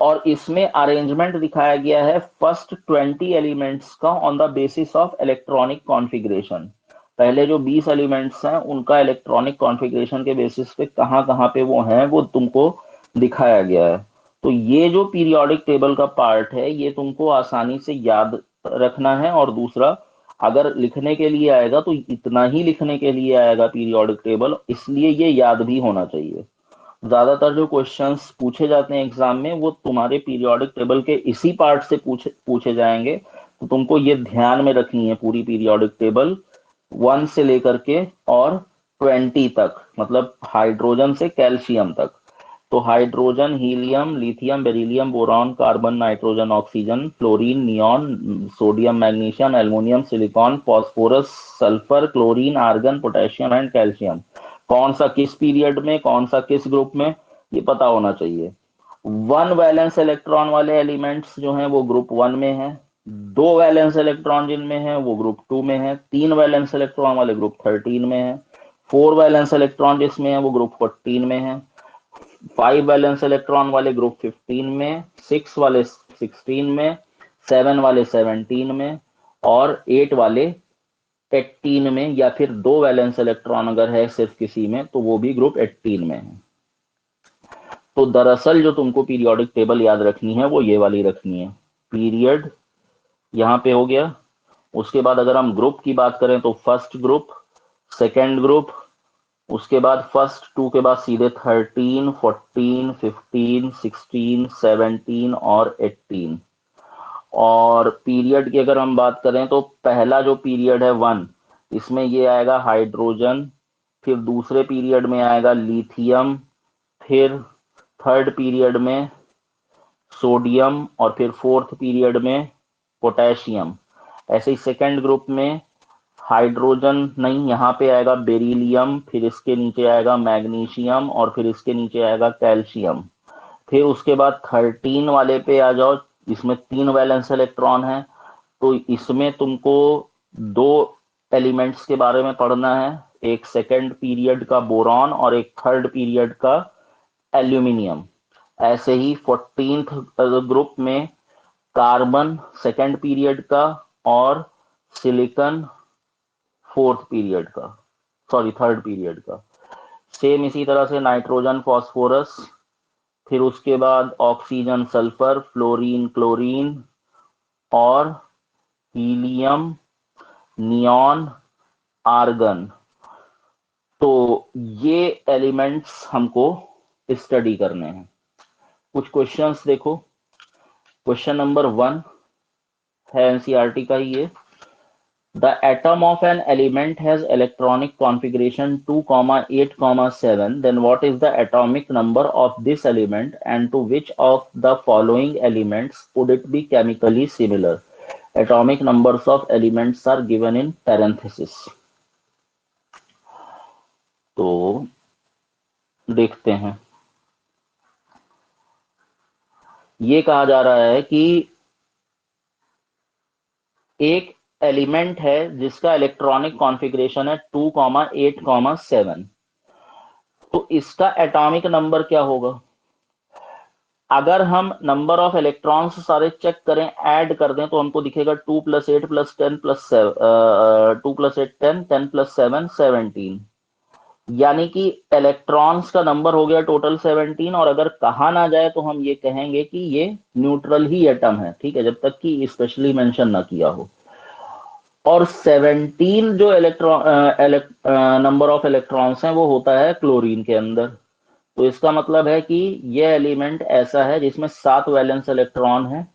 और इसमें अरेंजमेंट दिखाया गया है फर्स्ट 20 एलिमेंट्स का on the basis of electronic configuration. पहले जो 20 एलिमेंट्स हैं उनका इलेक्ट्रॉनिक कॉन्फ़िगरेशन के बेसिस पे कहाँ कहाँ पे वो हैं वो तुमको दिखाया गया है। तो ये जो पीरियोडिक टेबल का पार्ट है ये तुमको आसानी से याद रखना है, और दूसरा अगर लिखने के लिए आएगा तो इतना ही लिखने के लिए आएगा पीरियोडिक टेबल, इसलिए ये याद भी होना चाहिए। ज्यादातर जो क्वेश्चंस पूछे जाते हैं एग्जाम में वो तुम्हारे पीरियोडिक टेबल के इसी पार्ट से पूछे जाएंगे। तो तुमको ये ध्यान में रखनी है पूरी पीरियोडिक टेबल 1 से लेकर के और 20 तक, मतलब हाइड्रोजन से कैल्शियम तक। तो hydrogen, helium, lithium, beryllium, boron, carbon, nitrogen, oxygen, fluorine, neon, sodium, magnesium, aluminium, silicon, phosphorus, sulphur, chlorine, argon, potassium and calcium, कौन सा किस पीरियड में, कौन सा किस ग्रुप में, ये पता होना चाहिए। 1 वैलेंस इलेक्ट्रॉन वाले एलिमेंट्स जो हैं वो ग्रुप 1 में है, 2 वैलेंस इलेक्ट्रॉन जिनमें है वो ग्रुप 2 में है, 3 वैलेंस इलेक्ट्रॉन वाले ग्रुप 13 में है, 4 वैलेंस इलेक्ट्रॉन जिसमें है वो ग्रुप 14 में है, 5 वैलेंस इलेक्ट्रॉन वाले ग्रुप 15 में, 6 वाले 16 में, 7 वाले 17 में, और 8 वाले 18 में, या फिर 2 वैलेंस इलेक्ट्रॉन अगर है सिर्फ किसी में तो वो भी ग्रुप 18 में है। तो दरअसल जो तुमको पीरियोडिक टेबल याद रखनी है वो ये वाली रखनी है। पीरियड यहाँ पे हो गया। उसके बाद अगर हम ग्रुप की बात करें तो फर्स्ट ग्रुप, सेकेंड ग्रुप, उसके बाद फर्स्ट 2 के बाद सीधे 13, 14, 15, 16, 17 और 18। और पीरियड की अगर हम बात करें तो पहला जो पीरियड है 1, इसमें ये आएगा हाइड्रोजन, फिर दूसरे पीरियड में आएगा लिथियम, फिर थर्ड पीरियड में सोडियम, और फिर फोर्थ पीरियड में पोटेशियम। ऐसे ही सेकेंड ग्रुप में हाइड्रोजन नहीं, यहाँ पे आएगा बेरिलियम, फिर इसके नीचे आएगा मैग्नीशियम, और फिर इसके नीचे आएगा कैल्शियम। फिर उसके बाद 13 वाले पे आ जाओ, इसमें 3 वैलेंस इलेक्ट्रॉन है। तो इसमें तुमको 2 एलिमेंट्स के बारे में पढ़ना है, एक सेकेंड पीरियड का बोरॉन और एक थर्ड पीरियड का एल्यूमिनियम। ऐसे ही 14th ग्रुप में कार्बन सेकेंड पीरियड का और सिलिकॉन फोर्थ पीरियड का, सॉरी थर्ड पीरियड का। सेम इसी तरह से नाइट्रोजन फास्फोरस, फिर उसके बाद ऑक्सीजन सल्फर, फ्लोरीन क्लोरीन, और हीलियम नियॉन आर्गन। तो ये एलिमेंट्स हमको स्टडी करने हैं। कुछ क्वेश्चंस देखो। क्वेश्चन नंबर 1 है एनसीईआरटी का ही ये। The atom of an element has electronic configuration 2, 8, 7. Then what is the atomic number of this element and to which of the following elements would it be chemically similar? Atomic numbers of elements are given in parenthesis. तो देखते हैं। ये कहा जा रहा है कि एक एलिमेंट है जिसका इलेक्ट्रॉनिक कॉन्फ़िगरेशन है 2, 8, 7। तो इसका एटॉमिक नंबर क्या होगा? अगर हम नंबर ऑफ इलेक्ट्रॉन्स सारे चेक करें, ऐड कर दें, तो हमको दिखेगा 2 + 8 + 10 + 7, 2 + 8 10, 10 + 7 17। यानी कि इलेक्ट्रॉन्स का नंबर हो गया टोटल 17। और अगर कहा ना जाए तो हम ये कहेंगे कि ये न्यूट्रल ही एटम है, ठीक है, जब तक कि स्पेशली मेंशन ना किया हो। और 17 जो नंबर ऑफ इलेक्ट्रॉन्स हैं वो होता है क्लोरीन के अंदर। तो इसका मतलब है कि ये एलिमेंट ऐसा है जिसमें 7 वैलेंस इलेक्ट्रॉन है,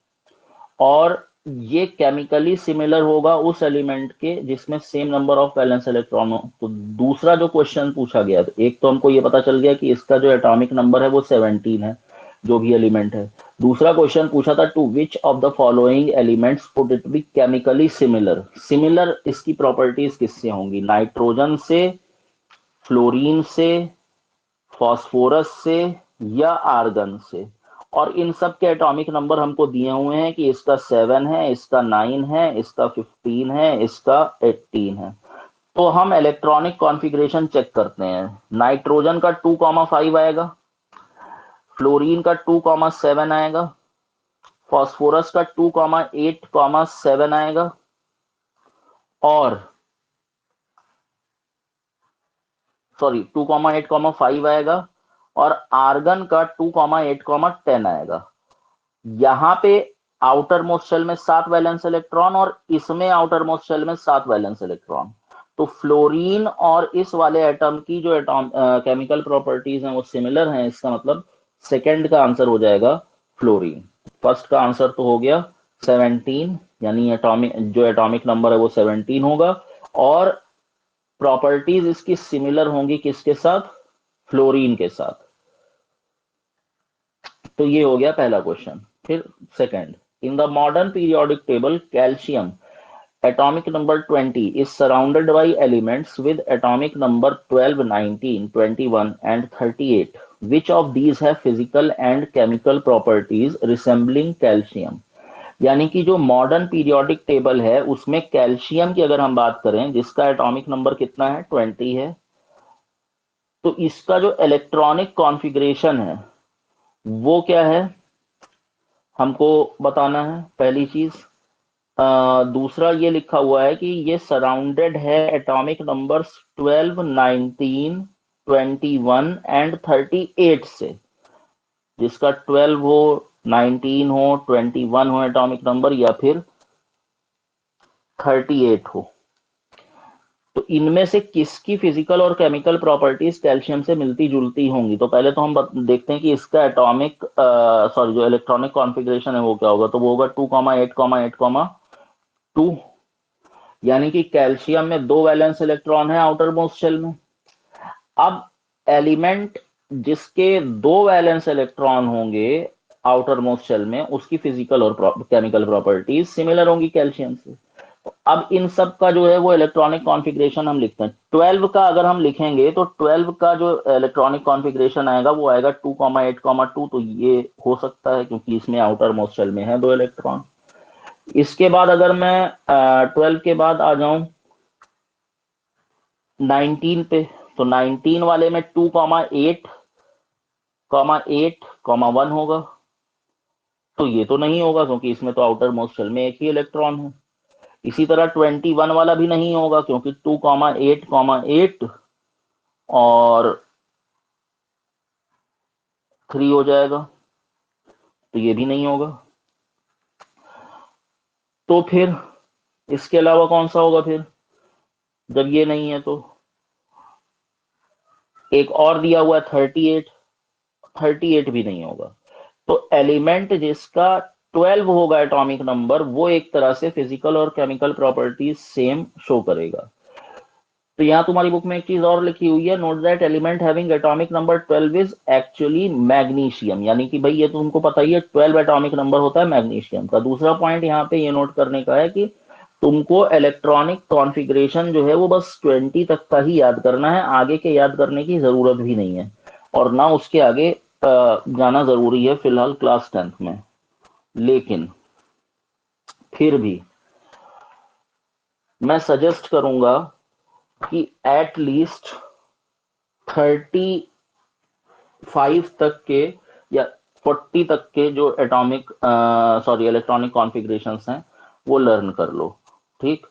और ये केमिकली सिमिलर होगा उस एलिमेंट के जिसमें same number of valence electron हो। तो दूसरा जो क्वेश्चन पूछा गया, तो एक तो हमको ये पता चल गया कि इसका जो एटॉमिक नंबर है वो 17 है, जो भी एलिमेंट है। दूसरा क्वेश्चन पूछा था to which of the following elements would it be chemically similar. Similar इसकी प्रॉपर्टीज किससे होंगी? नाइट्रोजन से, फ्लोरीन से, फास्फोरस से, या आर्गन से। और इन सब के एटॉमिक नंबर हमको दिए हुए हैं कि इसका 7 है, इसका 9 है, इसका 15 है, इसका 18 है। तो हम इलेक्ट्रॉनिक कॉन्फ़िगरेशन चेक करते हैं। नाइट्रोजन का 2, 5 आएगा, फ्लोरीन का 2, 7 आएगा, फास्फोरस का 2, 8, 7 आएगा, और सॉरी 2, 8, 5 आएगा, और आर्गन का 2, 8, 10 आएगा। यहां पे आउटर मोस्ट शेल में 7 वैलेंस इलेक्ट्रॉन, और इसमें आउटर मोस्ट शेल में 7 वैलेंस इलेक्ट्रॉन। तो फ्लोरीन और इस वाले एटम की जो एटॉम केमिकल प्रॉपर्टीज हैं वो सिमिलर हैं। इसका मतलब सेकंड का आंसर हो जाएगा फ्लोरीन। फर्स्ट का आंसर तो हो गया 17, यानी एटॉमिक जो एटॉमिक नंबर है वो 17 होगा, और प्रॉपर्टीज इसकी सिमिलर होंगी किसके साथ? फ्लोरीन के साथ। तो ये हो गया पहला क्वेश्चन। फिर second, in the modern periodic table calcium atomic number 20 is surrounded by elements with atomic number 12, 19, 21 and 38. Which of these have physical and chemical properties resembling calcium? यानी कि जो मॉडर्न पीरियोडिक टेबल है उसमें calcium की अगर हम बात करें, जिसका एटॉमिक नंबर कितना है? 20 है। तो इसका जो इलेक्ट्रॉनिक कॉन्फ़िगरेशन है वो क्या है हमको बताना है, पहली चीज। दूसरा ये लिखा हुआ है कि ये सराउंडेड है एटॉमिक नंबर्स 12, 19, 21 एंड 38 से। जिसका 12 हो, 19 हो, 21 हो एटॉमिक नंबर, या फिर 38 हो। तो इनमें से किसकी फिजिकल और केमिकल प्रॉपर्टीज कैल्शियम से मिलती जुलती होंगी? तो पहले तो हम देखते हैं कि इसका एटॉमिक सॉरी जो इलेक्ट्रॉनिक कॉन्फ़िगरेशन है वो क्या होगा। तो वो होगा 2, 8, 8, 2। यानी कि कैल्शियम में 2 वैलेंस इलेक्ट्रॉन है आउटर मोस्ट शेल में। अब एलिमेंट जिसके 2 वैलेंस इलेक्ट्रॉन होंगे आउटर मोस्ट शेल में, उसकी फिजिकल और केमिकल प्रॉपर्टीज सिमिलर होंगी कैल्शियम से। अब इन सब का जो है वो इलेक्ट्रॉनिक कॉन्फ़िगरेशन हम लिखते हैं। 12 का अगर हम लिखेंगे तो 12 का जो इलेक्ट्रॉनिक कॉन्फ़िगरेशन आएगा वो आएगा 2, 8, 2। तो ये हो सकता है क्योंकि इसमें आउटर मोस्ट शेल में है 2 इलेक्ट्रॉन। इसके बाद अगर मैं 12 के बाद आ जाऊं 19 पे, तो 19 वाले में 2, 8, 8, 1 होगा। तो ये तो नहीं होगा क्योंकि इसमें तो आउटर मोस्ट शेल में एक ही इलेक्ट्रॉन है। इसी तरह 21 वाला भी नहीं होगा क्योंकि 2, 8, 8 और 3 हो जाएगा, तो ये भी नहीं होगा। तो फिर इसके अलावा कौन सा होगा फिर, जब ये नहीं है? तो एक और दिया हुआ है 38, 38 भी नहीं होगा। तो एलिमेंट जिसका 12 होगा एटॉमिक नंबर, वो एक तरह से फिजिकल और केमिकल प्रॉपर्टीज सेम शो करेगा। तो यहाँ तुम्हारी बुक में एक चीज और लिखी हुई है, note that element having atomic number 12 is actually magnesium, यानी कि भाई ये तो तुमको पता ही है 12 एटॉमिक नंबर होता है मैग्नीशियम का। दूसरा पॉइंट यहाँ पे ये नोट करने का है कि तुमको इलेक्ट्रॉनिक कॉन्फ़िगरेशन जो है वो बस 20 तक का ही याद करना है, आगे के याद करने की जरूरत भी नहीं है, और ना उसके आगे जाना जरूरी है फिलहाल क्लास 10th में। लेकिन फिर भी मैं सजेस्ट करूंगा कि एट लीस्ट 35 तक के या 40 तक के जो एटॉमिक सॉरी इलेक्ट्रॉनिक कॉन्फ़िगरेशंस हैं वो लर्न कर लो। ठीक,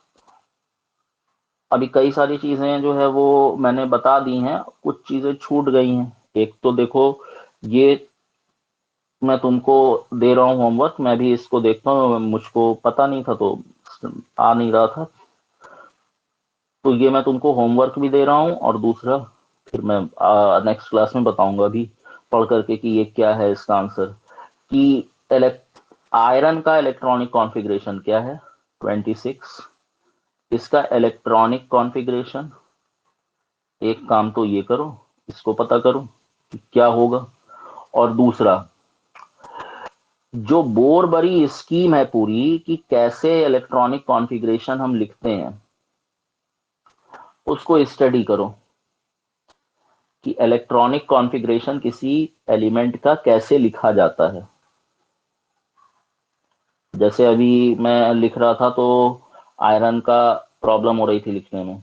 अभी कई सारी चीजें जो है वो मैंने बता दी हैं, कुछ चीजें छूट गई हैं। एक तो देखो, ये मैं तुमको दे रहा हूँ होमवर्क, मैं भी इसको देखता हूँ, मुझको पता नहीं था तो आ नहीं रहा था, तो ये मैं तुमको होमवर्क भी दे रहा हूँ, और दूसरा फिर मैं नेक्स्ट क्लास में बताऊंगा भी पढ़ करके कि ये क्या है इसका आंसर। कि आयरन का इलेक्ट्रॉनिक कॉन्फ़िगरेशन क्या है, 26। इसका इलेक्ट्रॉनिक कॉन्फ़िगरेशन, एक काम तो ये करो, इसको पता करो कि क्या होगा। और दूसरा, जो बोरबरी स्कीम है पूरी कि कैसे इलेक्ट्रॉनिक कॉन्फ़िगरेशन हम लिखते हैं, उसको स्टडी करो कि इलेक्ट्रॉनिक कॉन्फ़िगरेशन किसी एलिमेंट का कैसे लिखा जाता है। जैसे अभी मैं लिख रहा था तो आयरन का प्रॉब्लम हो रही थी लिखने में,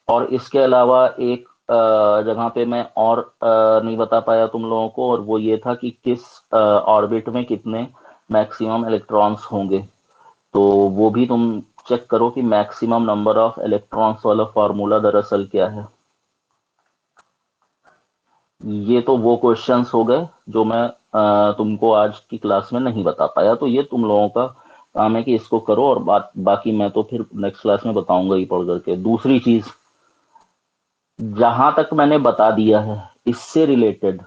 और इसके अलावा एक जगह पे मैं और नहीं बता पाया तुम लोगों को, और वो ये था कि किस ऑर्बिट में कितने मैक्सिमम इलेक्ट्रॉन्स होंगे। तो वो भी तुम चेक करो कि मैक्सिमम नंबर ऑफ इलेक्ट्रॉन्स वाला फॉर्मूला दरअसल क्या है। ये तो वो क्वेश्चंस हो गए जो मैं तुमको आज की क्लास में नहीं बता पाया, तो ये तुम लोगों का काम है कि इसको करो, और बाकी मैं तो फिर नेक्स्ट क्लास में बताऊंगा ही पढ़ करके। दूसरी चीज, जहां तक मैंने बता दिया है इससे रिलेटेड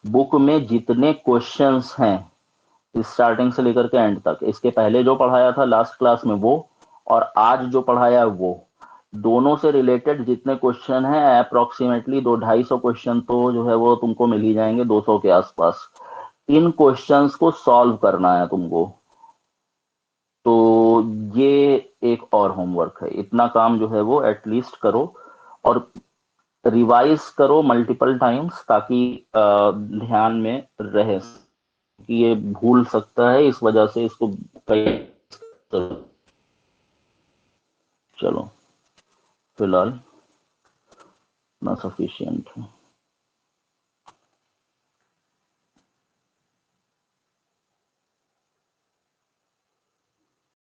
बुक में जितने क्वेश्चंस हैं स्टार्टिंग से लेकर के एंड तक, इसके पहले जो पढ़ाया था लास्ट क्लास में वो, और आज जो पढ़ाया है वो, दोनों से रिलेटेड जितने क्वेश्चन हैं अप्रोक्सीमेटली 200-250 क्वेश्चन तो जो है वो तुमको मिल ही जाएंगे, 200 के आसपास। इन क्वेश्चंस को सॉल्व करना है तुमको। तो ये एक और होमवर्क है, इतना काम जो है वो एटलीस्ट करो, और रिवाइज करो मल्टीपल टाइम्स, ताकि ध्यान में रहे कि ये भूल सकता है, इस वजह से इसको कई। चलो, फिलहाल ना सफिशियंट है।